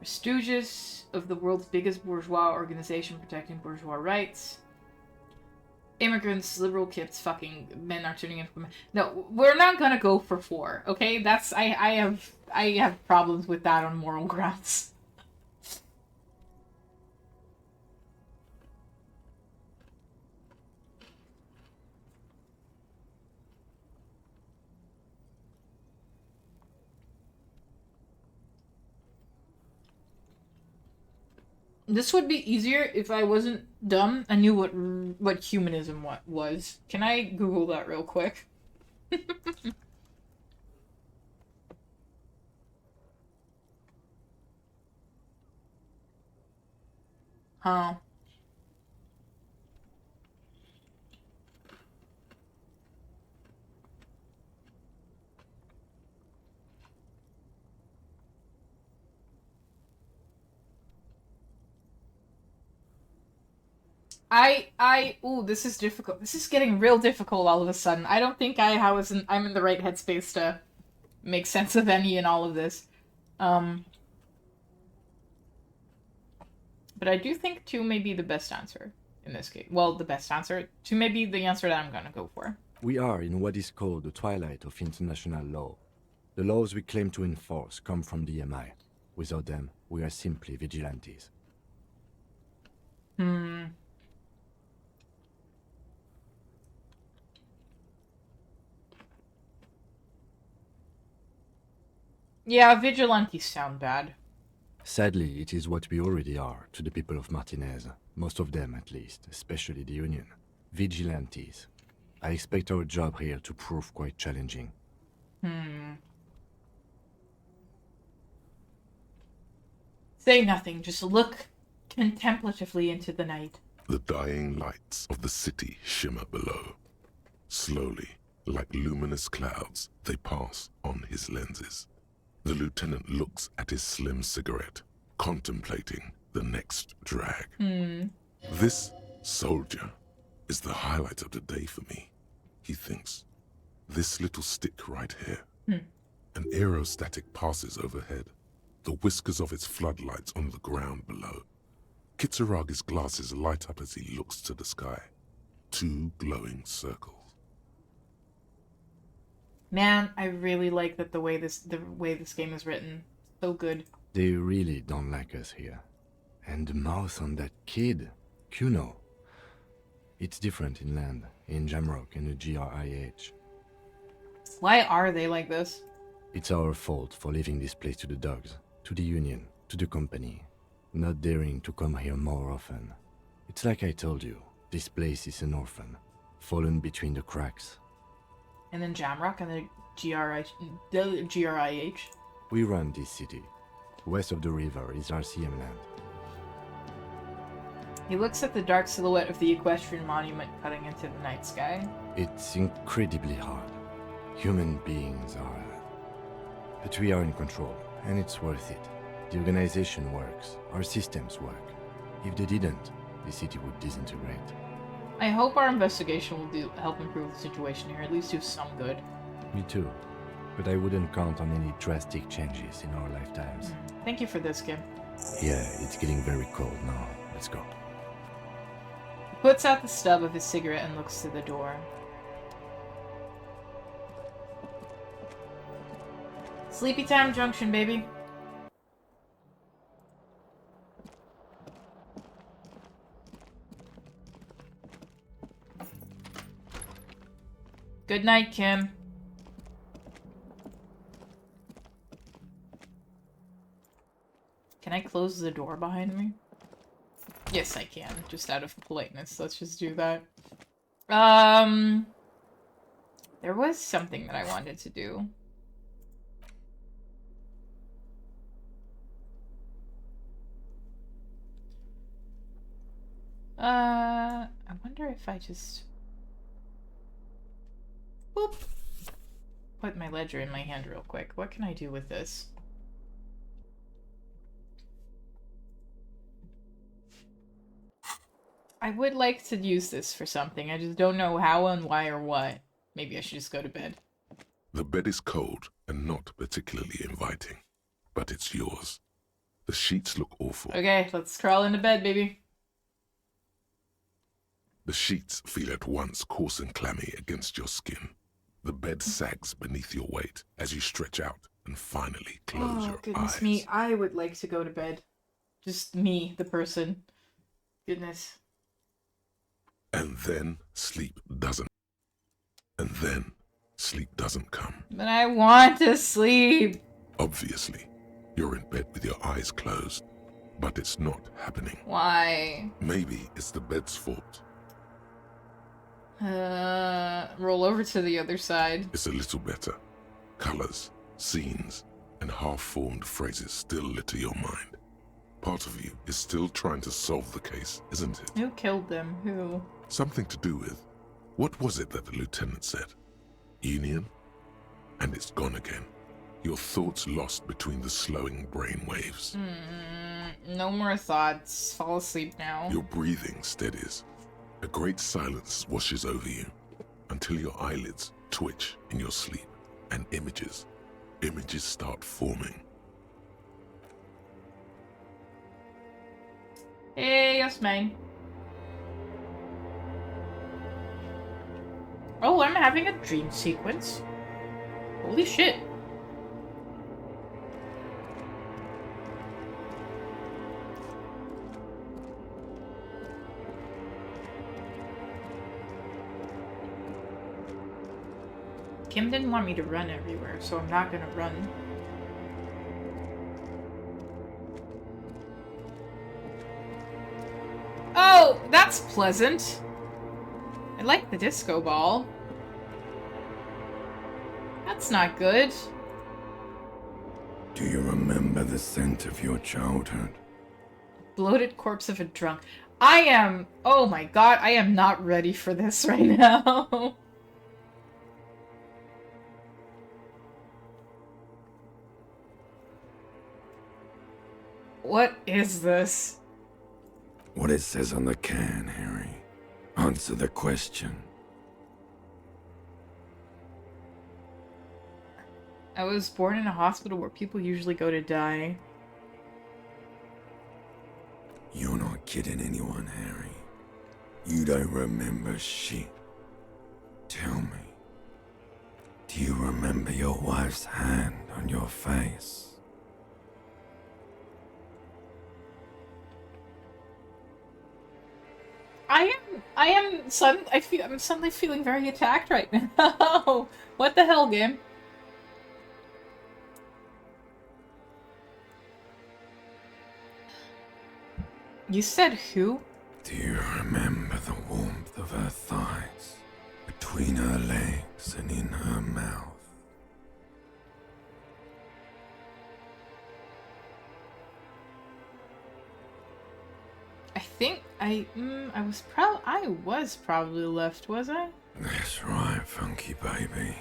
We're stooges of the world's biggest bourgeois organization protecting bourgeois rights. Immigrants, liberal kids, fucking men are turning into women. No, we're not gonna go for 4, okay? That's I have problems with that on moral grounds. This would be easier if I wasn't dumb and knew what humanism was. Can I Google that real quick? Huh. Ooh, this is difficult. This is getting real difficult all of a sudden. I don't think I'm in the right headspace to make sense of any and all of this. But I do think 2 may be the best answer in this case. Well, the best answer to maybe the answer that I'm gonna go for. We are in what is called the twilight of international law. The laws we claim to enforce come from the MI. Without them, we are simply vigilantes. Yeah, vigilantes sound bad. Sadly, it is what we already are to the people of Martinaise. Most of them, at least, especially the Union. Vigilantes. I expect our job here to prove quite challenging. Say nothing, just look contemplatively into the night. The dying lights of the city shimmer below. Slowly, like luminous clouds, they pass on his lenses. The lieutenant looks at his slim cigarette, contemplating the next drag. This soldier is the highlight of the day for me, he thinks. This little stick right here. An aerostatic passes overhead, the whiskers of its floodlights on the ground below. Kitsuraga's glasses light up as he looks to the sky. 2 glowing circles. Man, I really like that the way this game is written. So good. They really don't like us here. And the mouth on that kid, Kuno. It's different in land, in Jamrock and the GRIH. Why are they like this? It's our fault for leaving this place to the dogs, to the Union, to the company. Not daring to come here more often. It's like I told you, this place is an orphan, fallen between the cracks. And then Jamrock and the GRIH. We run this city. West of the river is RCM land. He looks at the dark silhouette of the equestrian monument cutting into the night sky. It's incredibly hard. Human beings are... But we are in control, and it's worth it. The organization works, our systems work. If they didn't, the city would disintegrate. I hope our investigation will help improve the situation here, at least do some good. Me too. But I wouldn't count on any drastic changes in our lifetimes. Thank you for this, Kim. Yeah, it's getting very cold now. Let's go. He puts out the stub of his cigarette and looks to the door. Sleepy time junction, baby. Good night, Kim. Can I close the door behind me? Yes, I can. Just out of politeness. Let's just do that. There was something that I wanted to do. I wonder if I just... Boop! Put my ledger in my hand real quick. What can I do with this? I would like to use this for something. I just don't know how and why or what. Maybe I should just go to bed. The bed is cold and not particularly inviting, but it's yours. The sheets look awful. Okay, let's crawl into bed, baby. The sheets feel at once coarse and clammy against your skin. The bed sags beneath your weight as you stretch out and finally close your goodness eyes. me, I would like to go to bed. Just me, the person. Goodness. And then sleep doesn't. And then sleep doesn't come. But I want to sleep. Obviously, you're in bed with your eyes closed, but it's not happening. Why? Maybe it's the bed's fault. Roll over to the other side. It's a little better. Colors, scenes, and half-formed phrases still litter your mind. Part of you is still trying to solve the case, isn't it? Who killed them? Who? Something to do with... What was it that the lieutenant said? Union? And it's gone again. Your thoughts lost between the slowing brain waves. No more thoughts. Fall asleep now. Your breathing steadies. A great silence washes over you until your eyelids twitch in your sleep and images start forming. Hey, Yasmin. Oh, I'm having a dream sequence. Holy shit. Kim didn't want me to run everywhere, so I'm not gonna run. Oh, that's pleasant. I like the disco ball. That's not good. Do you remember the scent of your childhood? Bloated corpse of a drunk. I am... Oh my god, I am not ready for this right now. What is this? What it says on the can, Harry. Answer the question. I was born in a hospital where people usually go to die. You're not kidding anyone, Harry. You don't remember shit. Tell me. Do you remember your wife's hand on your face? I'm suddenly feeling very attacked right now. What the hell, game? You said who? Do you remember the warmth of her thighs, between her legs and in her mouth? I think I was probably left, was I? That's right, funky baby.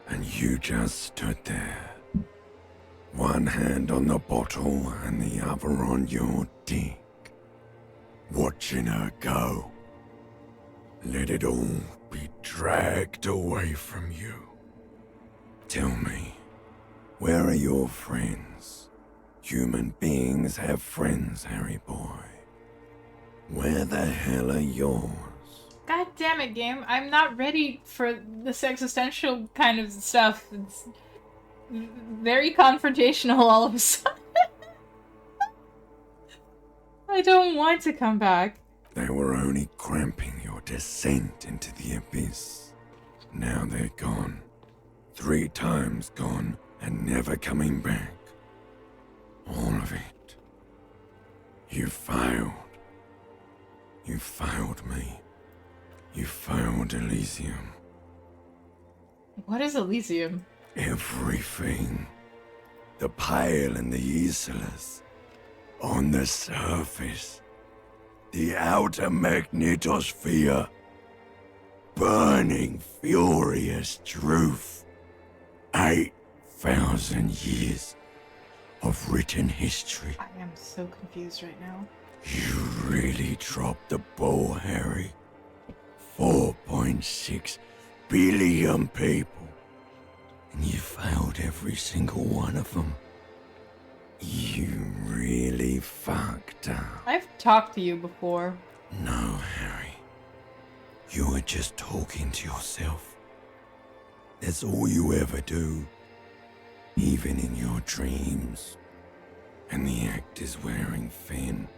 And you just stood there. One hand on the bottle and the other on your dick. Watching her go. Let it all be dragged away from you. Tell me, where are your friends? Human beings have friends, Harry boy. Where the hell are yours? God damn it, game. I'm not ready for this existential kind of stuff. It's very confrontational all of a sudden. I don't want to come back. They were only cramping your descent into the abyss. Now they're gone. 3 times gone and never coming back. All of it. You failed. You failed me. You failed Elysium. What is Elysium? Everything. The Pale and the Isolas. On the surface. The outer magnetosphere. Burning, furious truth. 8,000 years of written history. I am so confused right now. You really dropped the ball, Harry. 4.6 billion people. And you failed every single one of them. You really fucked up. I've talked to you before. No, Harry. You were just talking to yourself. That's all you ever do. Even in your dreams. And the act is wearing thin.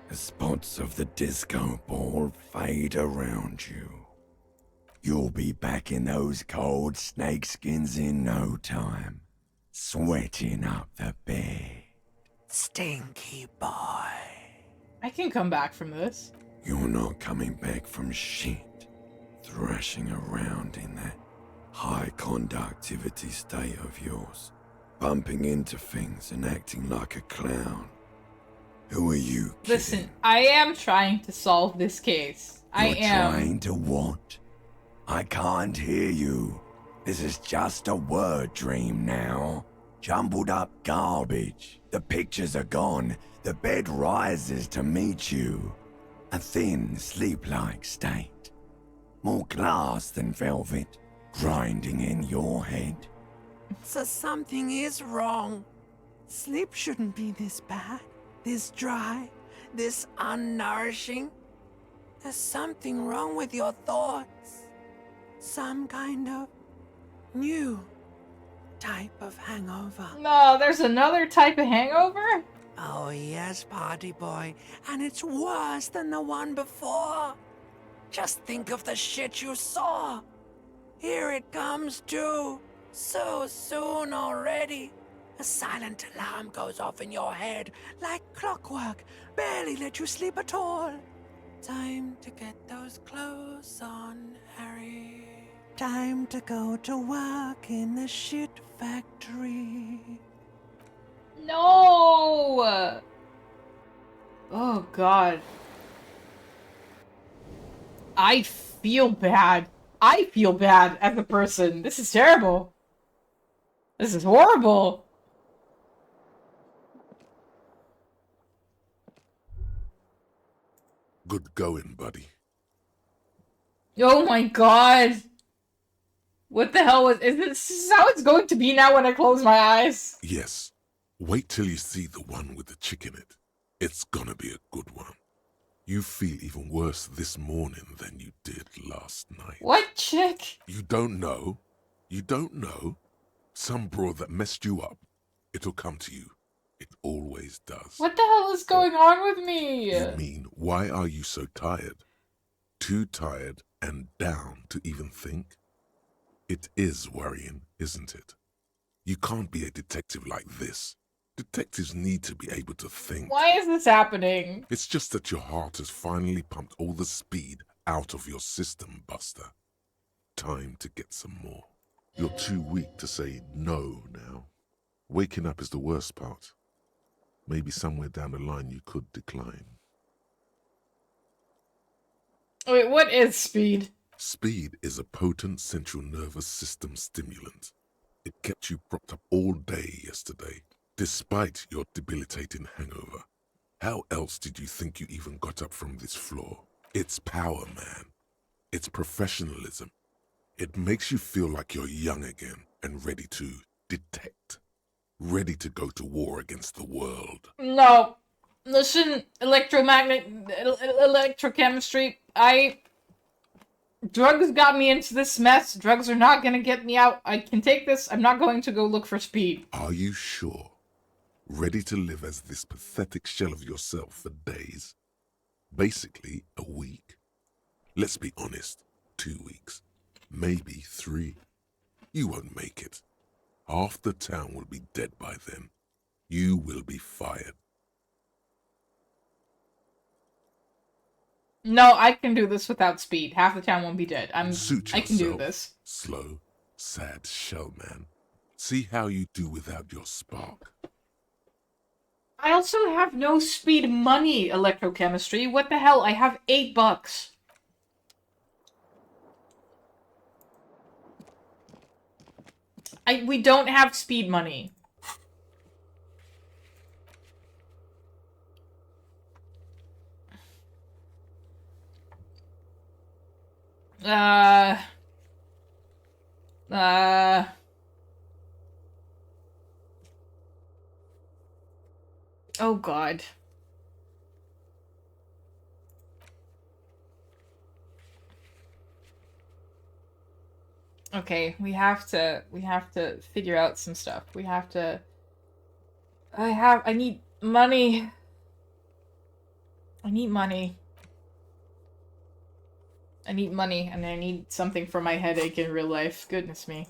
The spots of the disco ball fade around you. You'll be back in those cold snakeskins in no time. Sweating up the bed. Stinky boy. I can come back from this. You're not coming back from shit. Thrashing around in that high conductivity state of yours. Bumping into things and acting like a clown. Who are you, kidding? Listen, I am trying to solve this case. You're trying to what? I can't hear you. This is just a word dream now. Jumbled up garbage. The pictures are gone. The bed rises to meet you. A thin, sleep-like state. More glass than velvet, grinding in your head. So something is wrong. Sleep shouldn't be this bad, this dry, this unnourishing. There's something wrong with your thoughts. Some kind of new type of hangover. No, there's another type of hangover? Oh yes, party boy. And it's worse than the one before. Just think of the shit you saw. Here it comes too. So soon already. A silent alarm goes off in your head like clockwork. Barely let you sleep at all. Time to get those clothes on, Harry. Time to go to work in the shit factory. No! Oh god. I feel bad. I feel bad as a person. This is terrible. This is horrible. Good going, buddy. Oh my god. What the hell is this how it's going to be now when I close my eyes? Yes. Wait till you see the one with the chick in it. It's gonna be a good one. You feel even worse this morning than you did last night. What chick? You don't know? You don't know? Some broad that messed you up. It'll come to you. It always does. What the hell is going on with me? You mean, why are you so tired? Too tired and down to even think? It is worrying, isn't it? You can't be a detective like this. Detectives need to be able to think. Why is this happening? It's just that your heart has finally pumped all the speed out of your system, Buster. Time to get some more. You're too weak to say no now. Waking up is the worst part. Maybe somewhere down the line you could decline. Wait, what is speed? Speed is a potent central nervous system stimulant. It kept you propped up all day yesterday, despite your debilitating hangover. How else did you think you even got up from this floor? It's power, man. It's professionalism. It makes you feel like you're young again and ready to detect. Ready to go to war against the world. No. Listen, electrochemistry, drugs got me into this mess. Drugs are not gonna get me out. I can take this. I'm not going to go look for speed. Are you sure? Ready to live as this pathetic shell of yourself for days? Basically, a week? Let's be honest, 2 weeks. Maybe 3. You won't make it. Half the town will be dead by then. You will be fired. No, I can do this without speed. Half the town won't be dead. Suit I can do yourself, this. Slow, sad shell man. See how you do without your spark. I also have no speed money, electrochemistry. What the hell? I have $8. We don't have speed money. Oh god. Okay, we have to figure out some stuff. I need money. I need money. I need money, and I need something for my headache in real life. Goodness me.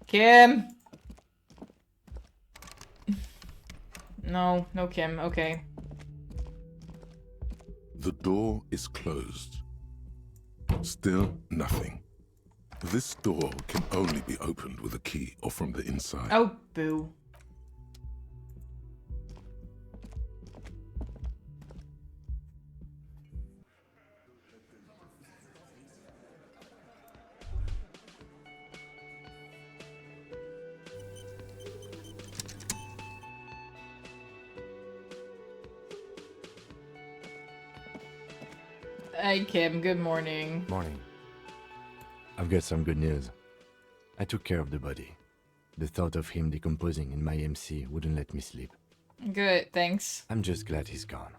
Kim! No, no Kim, okay. The door is closed. Still nothing. This door can only be opened with a key or from the inside. Oh, boo. Hey Kim, good morning. Morning. I've got some good news. I took care of the body. The thought of him decomposing in my MC wouldn't let me sleep. Good, thanks. I'm just glad he's gone.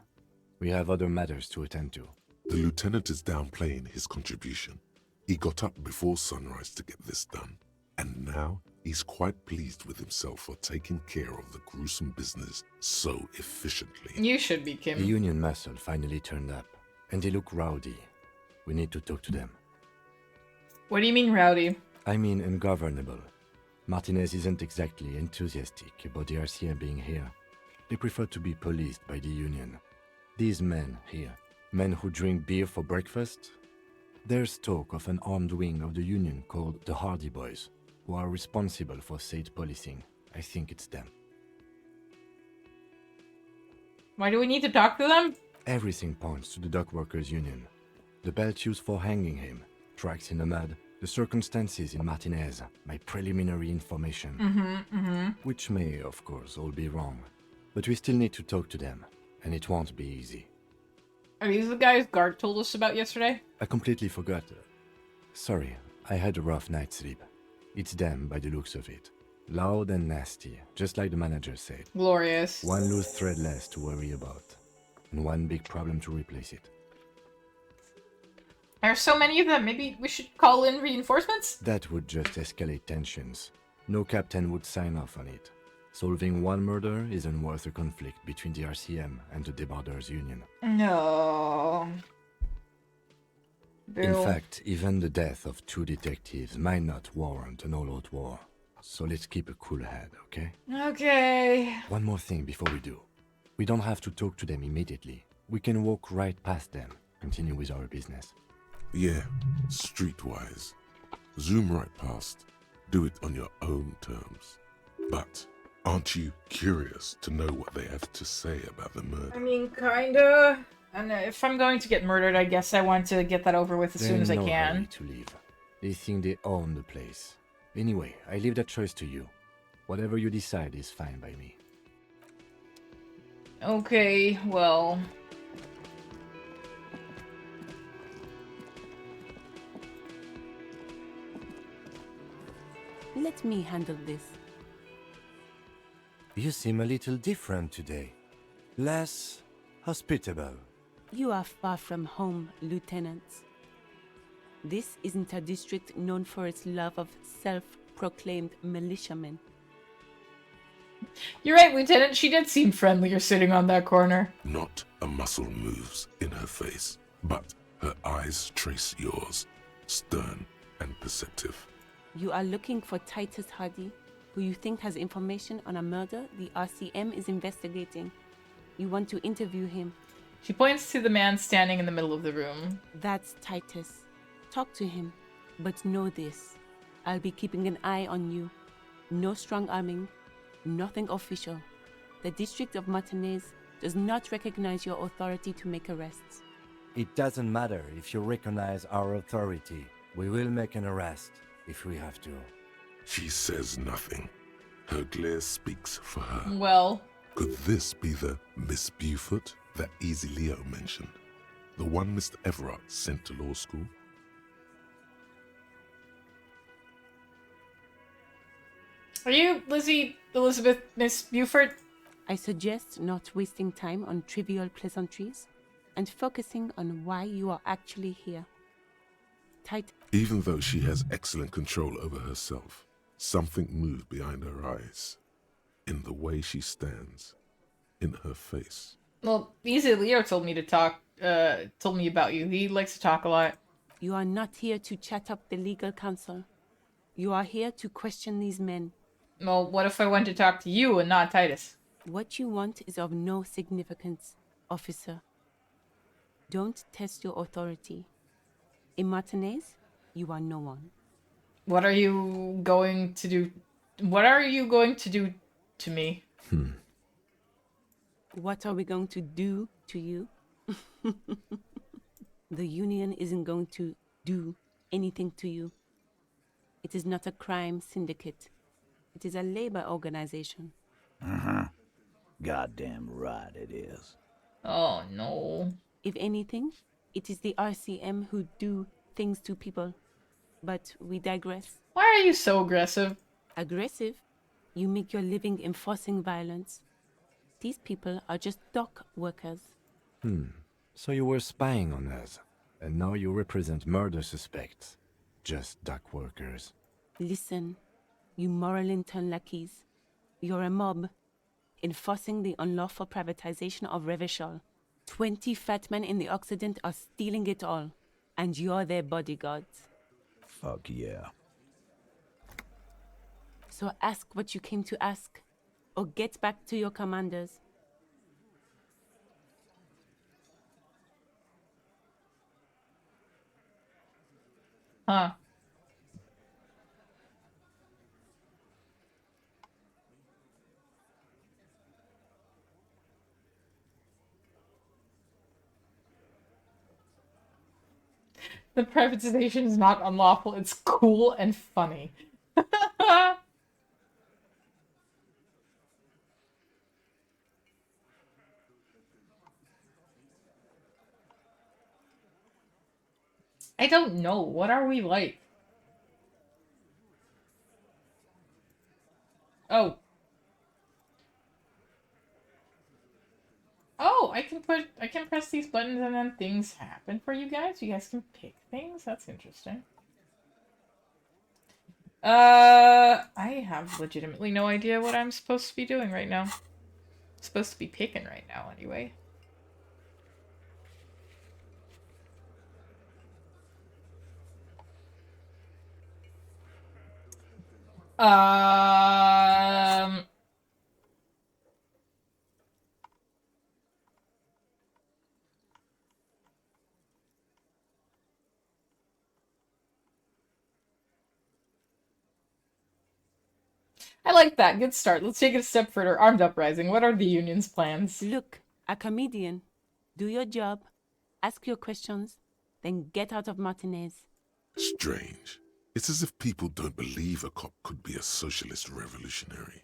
We have other matters to attend to. The lieutenant is downplaying his contribution. He got up before sunrise to get this done, and now he's quite pleased with himself for taking care of the gruesome business so efficiently. You should be, Kim. The Union muscle finally turned up, and they look rowdy. We need to talk to them. What do you mean, rowdy? I mean ungovernable. Martinaise isn't exactly enthusiastic about the RCM being here. They prefer to be policed by the Union. These men here, men who drink beer for breakfast, there's talk of an armed wing of the Union called the Hardy Boys, who are responsible for state policing. I think it's them. Why do we need to talk to them? Everything points to the Dock Workers Union. The belt used for hanging him, tracks in the mud, the circumstances in Martinaise, my preliminary information, which may, of course, all be wrong. But we still need to talk to them, and it won't be easy. Are these the guys Guard told us about yesterday? I completely forgot. Sorry, I had a rough night's sleep. It's them by the looks of it. Loud and nasty, just like the manager said. Glorious. One loose thread less to worry about, and one big problem to replace it. There are so many of them, maybe we should call in reinforcements? That would just escalate tensions. No captain would sign off on it. Solving one murder isn't worth a conflict between the RCM and the Debarders Union. No. In fact, even the death of 2 detectives might not warrant an all-out war. So let's keep a cool head, okay? Okay. One more thing before we do. We don't have to talk to them immediately. We can walk right past them, continue with our business. Yeah, streetwise. Zoom right past. Do it on your own terms. But aren't you curious to know what they have to say about the I murder? mean, kinda. And if I'm going to get murdered, I guess I want to get that over with as soon as I They're in no can. hurry to leave. They think they own the place. Anyway, I leave that choice to you. Whatever you decide is fine by me. Okay, well... Let me handle this. You seem a little different today. Less hospitable. You are far from home, Lieutenant. This isn't a district known for its love of self-proclaimed militiamen. You're right, Lieutenant. She did seem friendlier sitting on that corner. Not a muscle moves in her face, but her eyes trace yours, stern and perceptive. You are looking for Titus Hardy, who you think has information on a murder the RCM is investigating. You want to interview him. She points to the man standing in the middle of the room. That's Titus. Talk to him. But know this. I'll be keeping an eye on you. No strong arming. Nothing official. The District of Martinaise does not recognize your authority to make arrests. It doesn't matter if you recognize our authority. We will make an arrest if we have to. She says nothing. Her glare speaks for her. Well... Could this be the Miss Beaufort that Easy Leo mentioned? The one Mr. Everard sent to law school? Are you Lizzie Elizabeth Miss Beaufort? I suggest not wasting time on trivial pleasantries and focusing on why you are actually here. Even though she has excellent control over herself, something moved behind her eyes. In the way she stands. In her face. Well, Easy Leo told me to talk, told me about you. He likes to talk a lot. You are not here to chat up the legal counsel. You are here to question these men. Well, what if I went to talk to you and not Titus? What you want is of no significance, officer. Don't test your authority. In Martinaise, you are no one. What are you going to do? What are you going to do to me? What are we going to do to you? The Union isn't going to do anything to you. It is not a crime syndicate. It is a labor organization. Goddamn right it is. Oh, no. If anything, it is the RCM who do things to people. But we digress. Why are you so aggressive? Aggressive? You make your living enforcing violence. These people are just dock workers. So you were spying on us, and now you represent murder suspects. Just dock workers. Listen, you moral intern lackeys. You're a mob, enforcing the unlawful privatization of Revachol. 20 fat men in the Occident are stealing it all, and you're their bodyguards. Fuck yeah. So ask what you came to ask, or get back to your commanders. Huh. The privatization is not unlawful, it's cool and funny. I don't know. What are we like? Oh. Oh, I can press these buttons and then things happen for you guys. You guys can pick things. That's interesting. I have legitimately no idea what I'm supposed to be doing right now. I'm supposed to be picking right now anyway. I like that. Good start. Let's take it a step further. Armed uprising. What are the union's plans? Look, a comedian. Do your job, ask your questions, then get out of Martinaise. Strange. It's as if people don't believe a cop could be a socialist revolutionary.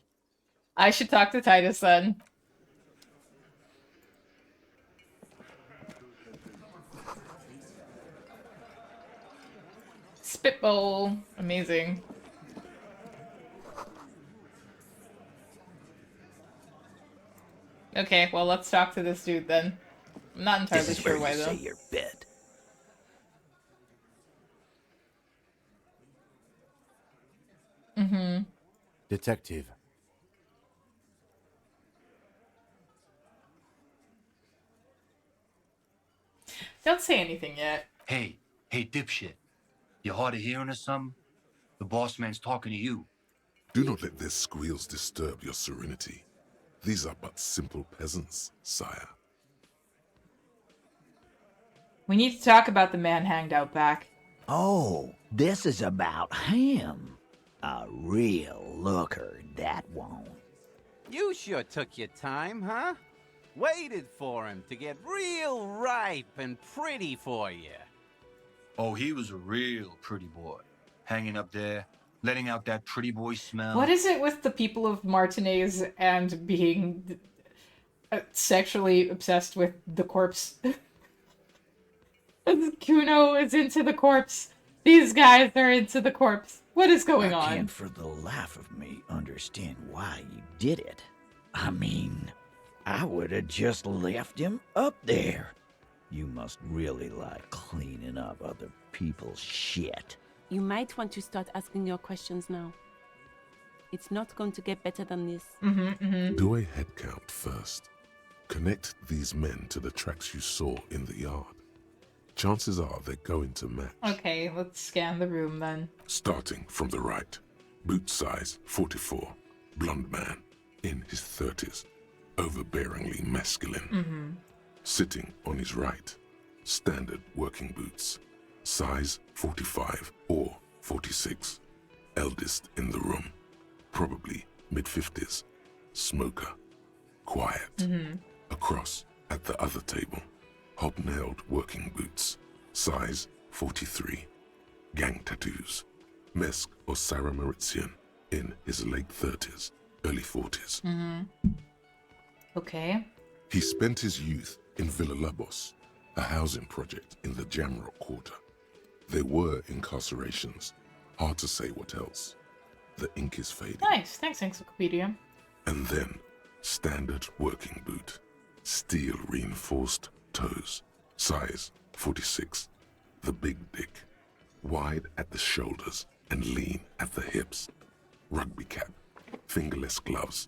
I should talk to Titus then. Spitball. Amazing. Okay, well, let's talk to this dude then. I'm not entirely sure why, though. Say your bed. Mm-hmm. Detective. Don't say anything yet. Hey, dipshit. You hard of hearing or something? The boss man's talking to you. Do not let their squeals disturb your serenity. These are but simple peasants, sire. We need to talk about the man hanged out back. Oh, this is about him. A real looker, that won't. You sure took your time, huh? Waited for him to get real ripe and pretty for you. Oh, he was a real pretty boy. Hanging up there, letting out that pretty boy smell. What is it with the people of Martinaise and being sexually obsessed with the corpse? Kuno is into the corpse. These guys are into the corpse. What is going on? I can't for the life of me understand why you did it. I mean, I would have just left him up there. You must really like cleaning up other people's shit. You might want to start asking your questions now. It's not going to get better than this. Do a head count first. Connect these men to the tracks you saw in the yard. Chances are they're going to match. Okay, let's scan the room then. Starting from the right. Boot size 44. Blonde man. In his 30s. Overbearingly masculine. Sitting on his right. Standard working boots. Size 45 or 46. Eldest in the room. Probably mid-50s. Smoker. Quiet. Across at the other table. Hobnailed working boots. Size 43. Gang tattoos. Mesk or Sarah Maritzian. In his late 30s, early 40s. Okay. He spent his youth in Villa Labos, a housing project in the Jamrock Quarter. There were incarcerations. Hard to say what else. The ink is fading. Nice. Thanks, Encyclopedia. And then, Standard working boot. Steel reinforced toes. Size 46. The big dick. Wide at the shoulders and lean at the hips. Rugby cap. Fingerless gloves.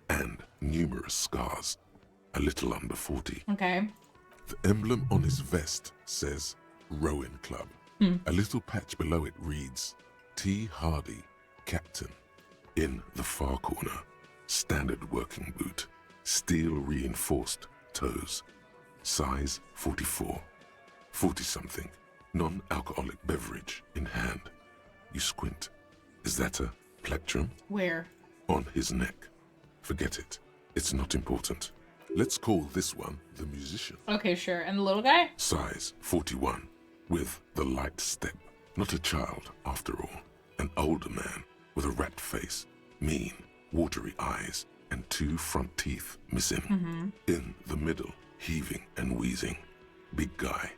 And numerous scars. A little under 40. Okay. The emblem on his vest says Rowing Club. A little patch below it reads T. Hardy, Captain. In the far corner, standard working boot, steel reinforced toes, size 44, 40-something, non-alcoholic beverage in hand. You squint. Is that a plectrum? Where? On his neck. Forget it. It's not important. Let's call this one the musician. Okay, sure. And the little guy? Size 41, with the light step. Not a child, after all. An older man with a rat face, mean, watery eyes, and 2 front teeth missing. In the middle, heaving and wheezing. Big guy.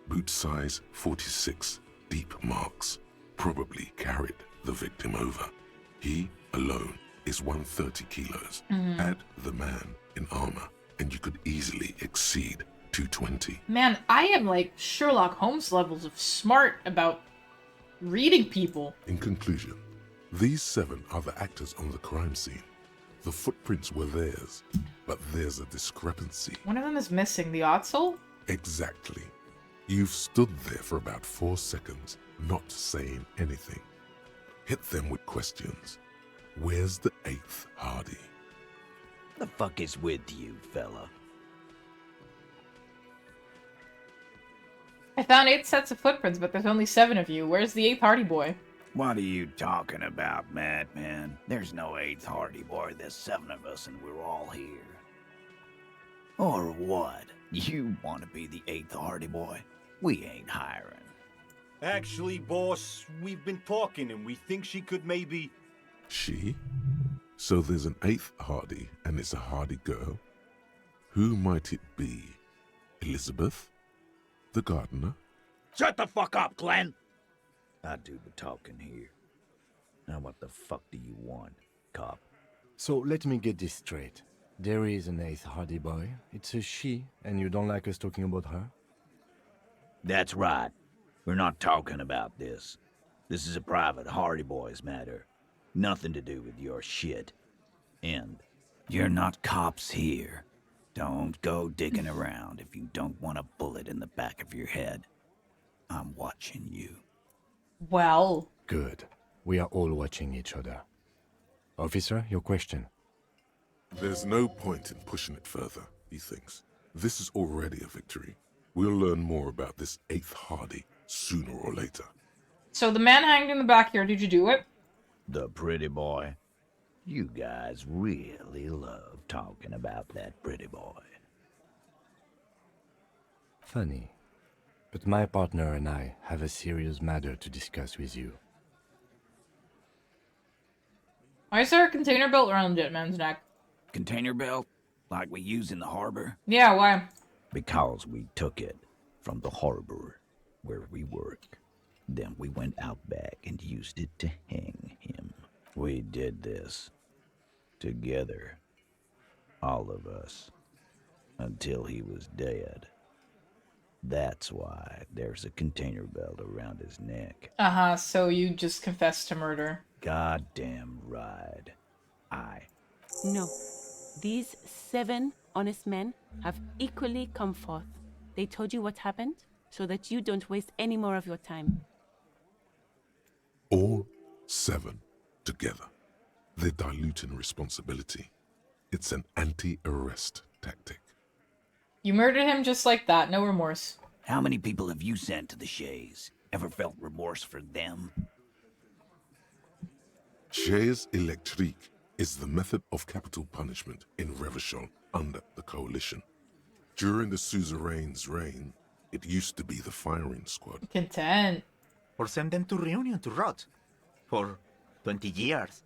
Boot size 46, deep marks. Probably carried the victim over. He alone is 130 kilos. Add the man in armor, and you could easily exceed 220. Man, I am like Sherlock Holmes levels of smart about reading people. In conclusion, these 7 are the actors on the crime scene. The footprints were theirs, but there's a discrepancy. One of them is missing, the Otzel? Exactly. You've stood there for about 4 seconds, not saying anything. Hit them with questions. Where's the 8th Hardy? The fuck is with you, fella? I found 8 sets of footprints, but there's only 7 of you. Where's the 8th Hardy boy? What are you talking about, madman? There's no 8th Hardy boy. There's 7 of us and we're all here. Or what? You want to be the 8th Hardy boy? We ain't hiring. Actually, boss, we've been talking and we think she could maybe... She? So there's an 8th Hardy, and it's a Hardy girl? Who might it be? Elizabeth? The gardener? Shut the fuck up, Glenn! I do the talking here. Now what the fuck do you want, cop? So let me get this straight. There is an 8th Hardy boy. It's a she, and you don't like us talking about her? That's right. We're not talking about this. This is a private Hardy Boys matter. Nothing to do with your shit. And you're not cops here. Don't go digging around if you don't want a bullet in the back of your head. I'm watching you. Well. Good. We are all watching each other. Officer, your question. There's no point in pushing it further, he thinks. This is already a victory. We'll learn more about this 8th Hardy sooner or later. So the man hanged in the backyard, did you do it? The pretty boy. You guys really love talking about that pretty boy. Funny. But my partner and I have a serious matter to discuss with you. Why is there a container belt around the man's neck? Container belt? Like we use in the harbor? Yeah, why? Because we took it from the harbor where we work. Then we went out back and used it to hang him. We did this together, all of us, until he was dead. That's why there's a container belt around his neck. Uh-huh, so you just confessed to murder. Goddamn right. No. These 7 honest men have equally come forth. They told you what happened so that you don't waste any more of your time. All 7 together. They're diluting responsibility. It's an anti-arrest tactic. You murdered him just like that, no remorse. How many people have you sent to the Shays? Ever felt remorse for them? Chaise électrique is the method of capital punishment in Revachol under the coalition. During the suzerain's reign, it used to be the firing squad. Content. Or send them to Reunion to rot. For 20 years.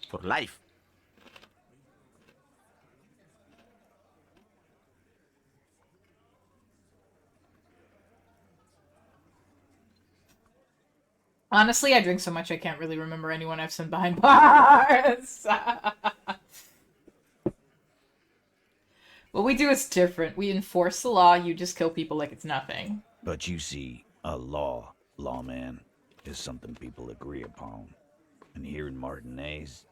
For life. Honestly, I drink so much I can't really remember anyone I've sent behind bars. What we do is different. We enforce the law, you just kill people like it's nothing. But you see, a lawman, is something people agree upon. And here in Martinaise,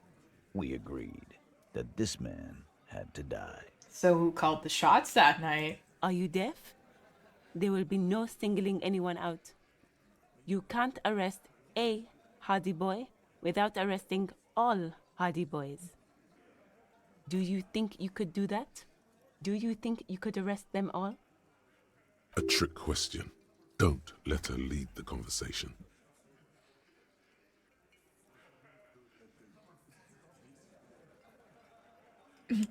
we agreed that this man had to die. So who called the shots that night? Are you deaf? There will be no singling anyone out. You can't arrest a hardy boy without arresting all hardy boys. Do you think you could do that? Do you think you could arrest them all? A trick question. Don't let her lead the conversation.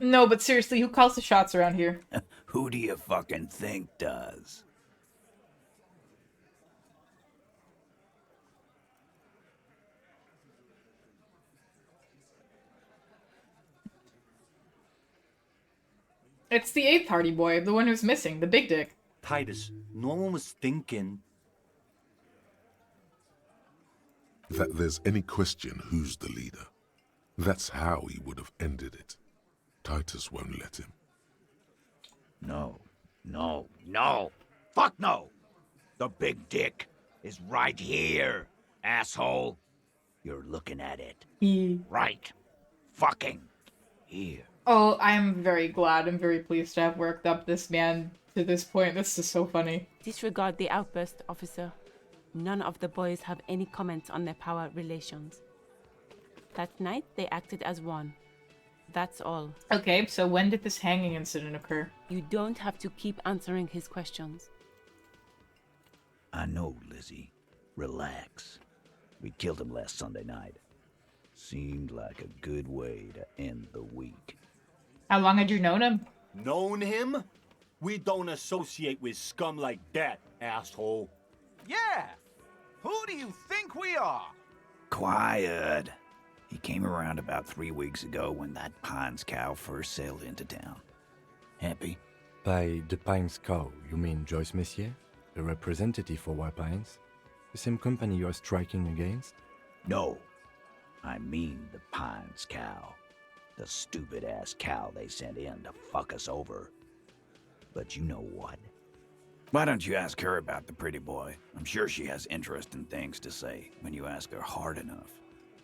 No, but seriously, who calls the shots around here? Who do you fucking think does? It's the 8th hardy boy, the one who's missing, the big dick. Titus, no one was thinking that there's any question who's the leader. That's how he would have ended it. Titus won't let him. No. Fuck no! The big dick is right here, asshole. You're looking at it. Right. Fucking here. Oh, I'm very glad. I'm very pleased to have worked up this man to this point. This is so funny. Disregard the outburst, officer. None of the boys have any comments on their power relations. That night, they acted as one. That's all. Okay, so when did this hanging incident occur? You don't have to keep answering his questions. I know, Lizzie. Relax. We killed him last Sunday night. Seemed like a good way to end the week. How long had you known him? Known him? We don't associate with scum like that, asshole. Yeah! Who do you think we are? Quiet. He came around about 3 weeks ago when that Pines cow first sailed into town. Happy? By the Pines cow, you mean Joyce Messier, the representative for White Pines? The same company you are striking against? No. I mean the Pines cow. The stupid-ass cow they sent in to fuck us over. But you know what? Why don't you ask her about the pretty boy? I'm sure she has interesting things to say when you ask her hard enough.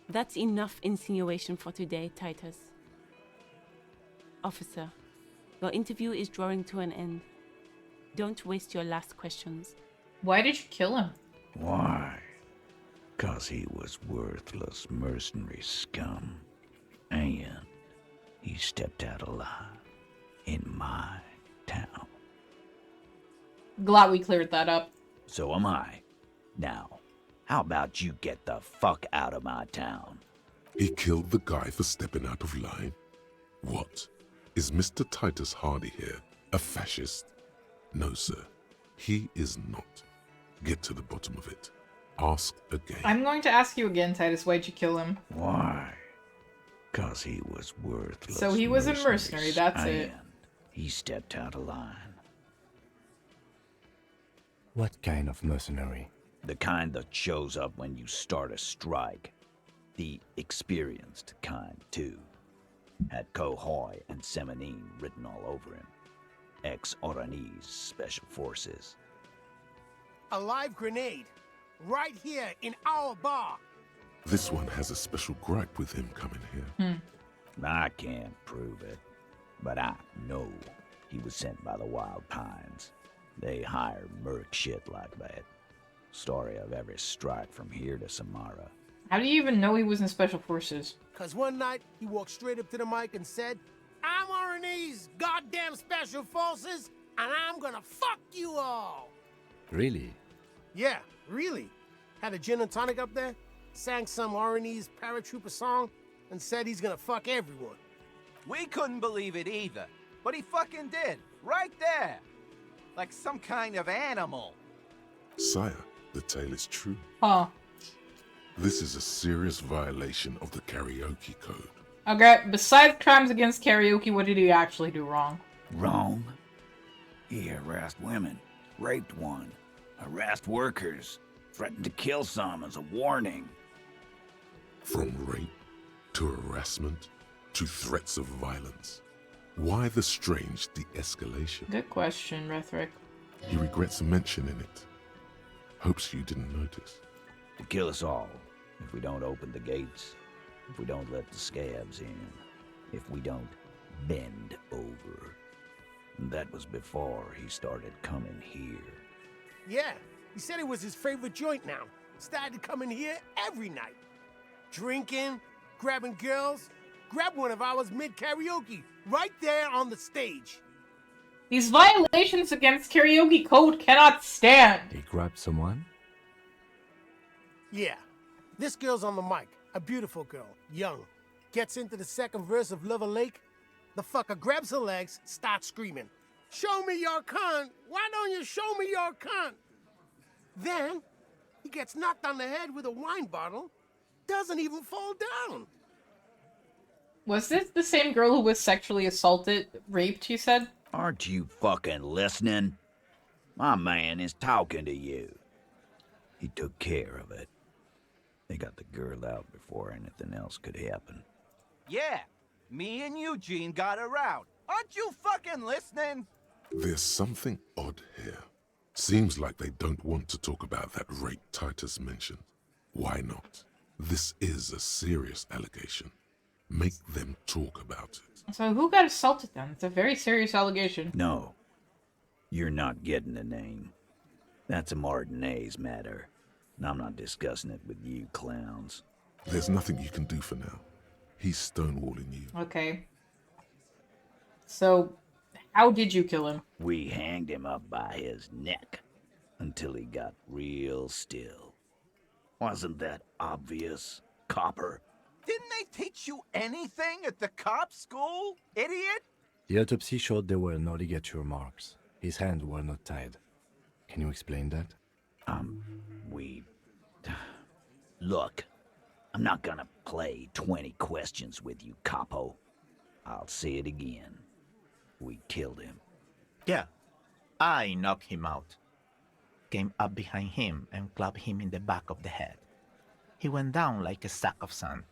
That's enough insinuation for today, Titus. Officer, your interview is drawing to an end. Don't waste your last questions. Why did you kill him? Why? 'Cause he was worthless mercenary scum. And he stepped out alive in my town. Glad we cleared that up. So am I. Now, how about you get the fuck out of my town? He killed the guy for stepping out of line? What? Is Mr. Titus Hardy here a fascist? No, sir. He is not. Get to the bottom of it. Ask again. I'm going to ask you again, Titus. Why'd you kill him? Why? 'Cause he was worthless. So he was a mercenary, that's it. And he stepped out of line. What kind of mercenary? The kind that shows up when you start a strike. The experienced kind, too. Had Cohoy and Semenine written all over him. Ex-Oranese Special Forces. A live grenade. Right here in our bar. This one has a special gripe with him coming here. I can't prove it, but I know he was sent by the Wild Pines. They hire merc shit like that. Story of every strike from here to Samara. How do you even know he was in Special Forces? 'Cause one night, he walked straight up to the mic and said, I'm Martinaise goddamn Special Forces, and I'm gonna fuck you all. Really? Yeah, really. Had a gin and tonic up there, sang some Martinaise paratrooper song, and said he's gonna fuck everyone. We couldn't believe it either, but he fucking did, right there. Like some kind of animal. Sire, the tale is true. Huh. This is a serious violation of the karaoke code. Okay, besides crimes against karaoke, what did he actually do wrong? Wrong? He harassed women, raped one, harassed workers, threatened to kill some as a warning. From rape to harassment to threats of violence. Why the strange de-escalation? Good question, Rhetoric. He regrets mentioning it. Hopes you didn't notice. To kill us all, if we don't open the gates, if we don't let the scabs in, if we don't bend over. That was before he started coming here. Yeah, he said it was his favorite joint now. Started coming here every night. Drinking, grabbing girls. Grab one of ours mid-karaoke, right there on the stage. These violations against karaoke code cannot stand. He grabbed someone? Yeah. This girl's on the mic. A beautiful girl. Young. Gets into the second verse of Lover Lake. The fucker grabs her legs, starts screaming. Show me your cunt! Why don't you show me your cunt? Then, he gets knocked on the head with a wine bottle. Doesn't even fall down. Was this the same girl who was sexually assaulted, raped, you said? Aren't you fucking listening? My man is talking to you. He took care of it. They got the girl out before anything else could happen. Yeah, me and Eugene got around. Aren't you fucking listening? There's something odd here. Seems like they don't want to talk about that rape Titus mentioned. Why not? This is a serious allegation. Make them talk about it. So who got assaulted then? It's a very serious allegation. No. You're not getting the name. That's a Martinaise matter. And I'm not discussing it with you clowns. There's nothing you can do for now. He's stonewalling you. Okay. So, how did you kill him? We hanged him up by his neck until he got real still. Wasn't that obvious, Copper? Didn't they teach you anything at the cop school, idiot? The autopsy showed there were no ligature marks. His hands were not tied. Can you explain that? Look, I'm not gonna play 20 questions with you, Capo. I'll say it again. We killed him. Yeah, I knocked him out. Came up behind him and clapped him in the back of the head. He went down like a sack of sand.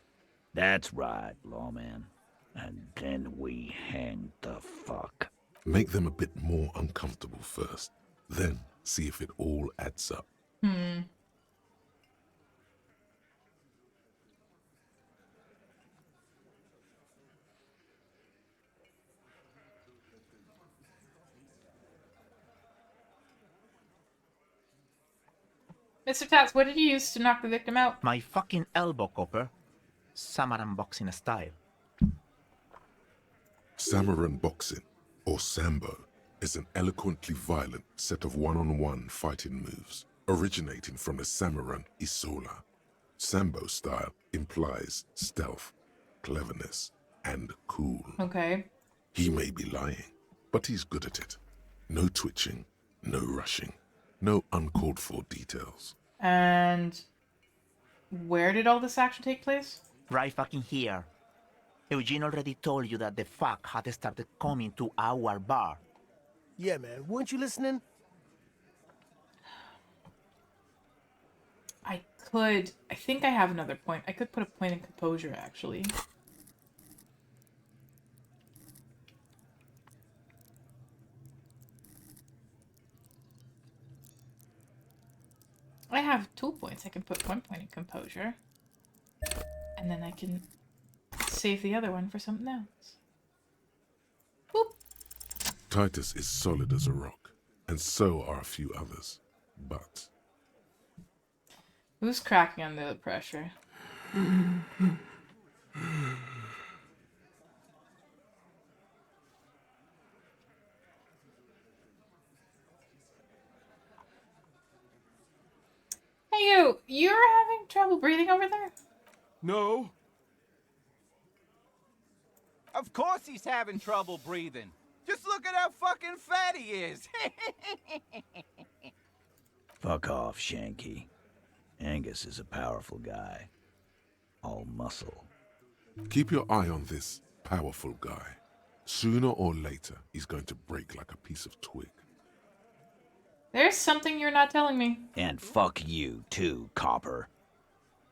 That's right, lawman. And then we hanged the fuck. Make them a bit more uncomfortable first. Then see if it all adds up. Mr. Tats, what did you use to knock the victim out? My fucking elbow, Copper. Samaran boxing style. Samaran boxing, or Sambo, is an eloquently violent set of one-on-one fighting moves, originating from the Samaran Isola. Sambo style implies stealth, cleverness, and cool. Okay. He may be lying, but he's good at it. No twitching, no rushing, no uncalled for details. And where did all this action take place? Right fucking here. Eugene already told you that the fuck had started coming to our bar. Yeah, man. Weren't you listening? I think I have another point. I could put a point in composure, actually. I have 2 points. I can put 1 point in composure. And then I can save the other one for something else. Boop. Titus is solid as a rock, and so are a few others. But Who's cracking under the pressure? Hey you! You're having trouble breathing over there? No. Of course he's having trouble breathing. Just look at how fucking fat he is. Fuck off, Shanky. Angus is a powerful guy. All muscle. keep your eye on this powerful guy. Sooner or later, he's going to break like a piece of twig. There's something you're not telling me. And fuck you, too, Copper.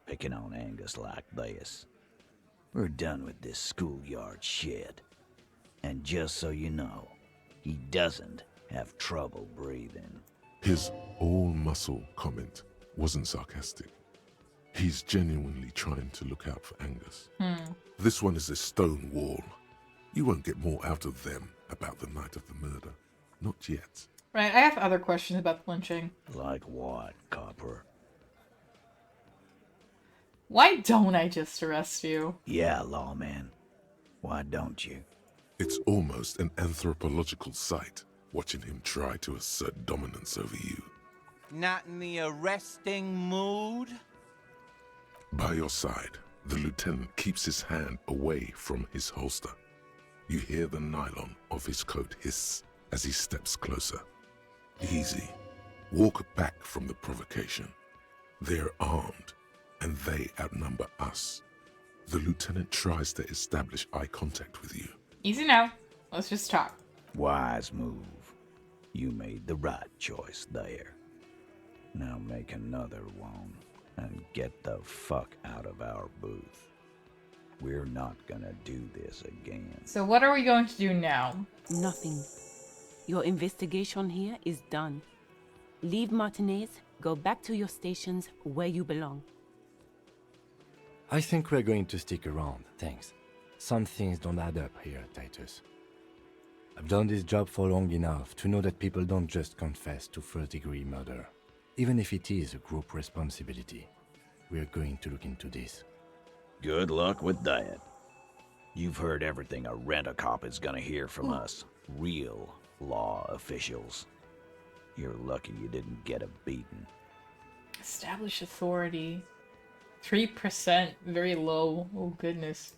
Picking on Angus like this. We're done with this schoolyard shit. And just so you know, he doesn't have trouble breathing. His all-muscle comment wasn't sarcastic. He's genuinely trying to look out for Angus. This one is a stone wall. You won't get more out of them about the night of the murder. Not yet. Right, I have other questions about the lynching. Like what, Copper? Why don't I just arrest you? Yeah, lawman. Why don't you? It's almost an anthropological sight, watching him try to assert dominance over you. Not in the arresting mood? By your side, the lieutenant keeps his hand away from his holster. You hear the nylon of his coat hiss as he steps closer. Easy. Walk back from the provocation. They're armed, and they outnumber us. The lieutenant tries to establish eye contact with you. Easy now. Let's just talk. Wise move. You made the right choice there. Now make another one and get the fuck out of our booth. We're not gonna do this again. So what are we going to do now? Nothing. Your investigation here is done. Leave Martinaise, go back to your stations where you belong. I think we're going to stick around, thanks. Some things don't add up here, Titus. I've done this job for long enough to know that people don't just confess to first-degree murder. Even if it is a group responsibility, we're going to look into this. Good luck with that. You've heard everything a rent-a-cop is gonna hear from us. Real law officials. You're lucky you didn't get a beating. Establish authority. 3%, very low. Oh goodness.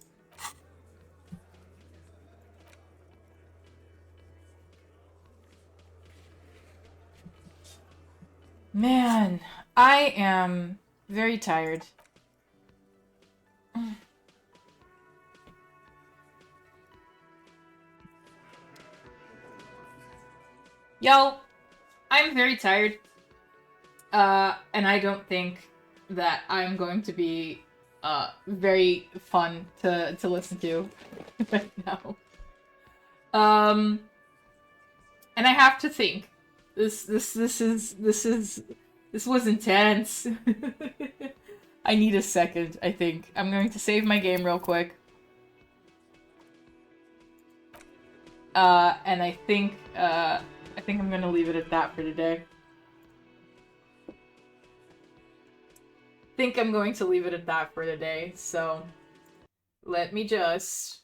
Man, I am very tired. Yo, I'm very tired. And I don't think that I'm going to be very fun to listen to right now. And I have to think. This was intense. I need a second, I think. I'm going to save my game real quick. And I think I'm gonna leave it at that for today. Think I'm going to leave it at that for today, so let me just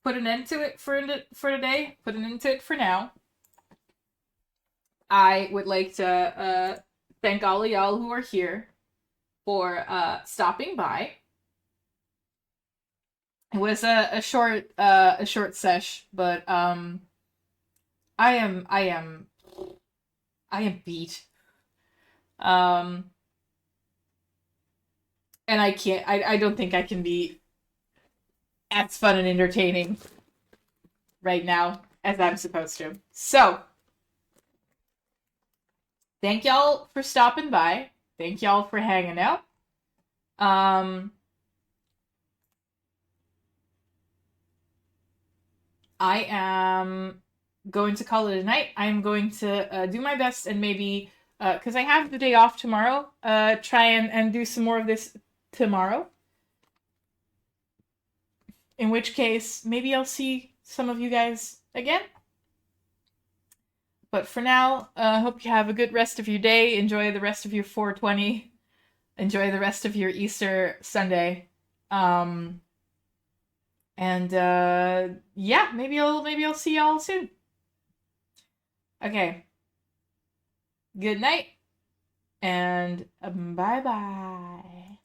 put an end to it for today. Put an end to it for now. I would like to thank all of y'all who are here for stopping by. It was a short sesh, but I am beat. And I don't think I can be as fun and entertaining right now as I'm supposed to. So, thank y'all for stopping by. Thank y'all for hanging out. I am going to call it a night. I'm going to do my best and maybe, because I have the day off tomorrow, try and do some more of this tomorrow. In which case, maybe I'll see some of you guys again. But for now, hope you have a good rest of your day. Enjoy the rest of your 420. Enjoy the rest of your Easter Sunday. And yeah, maybe I'll see y'all soon. Okay. Good night and bye-bye.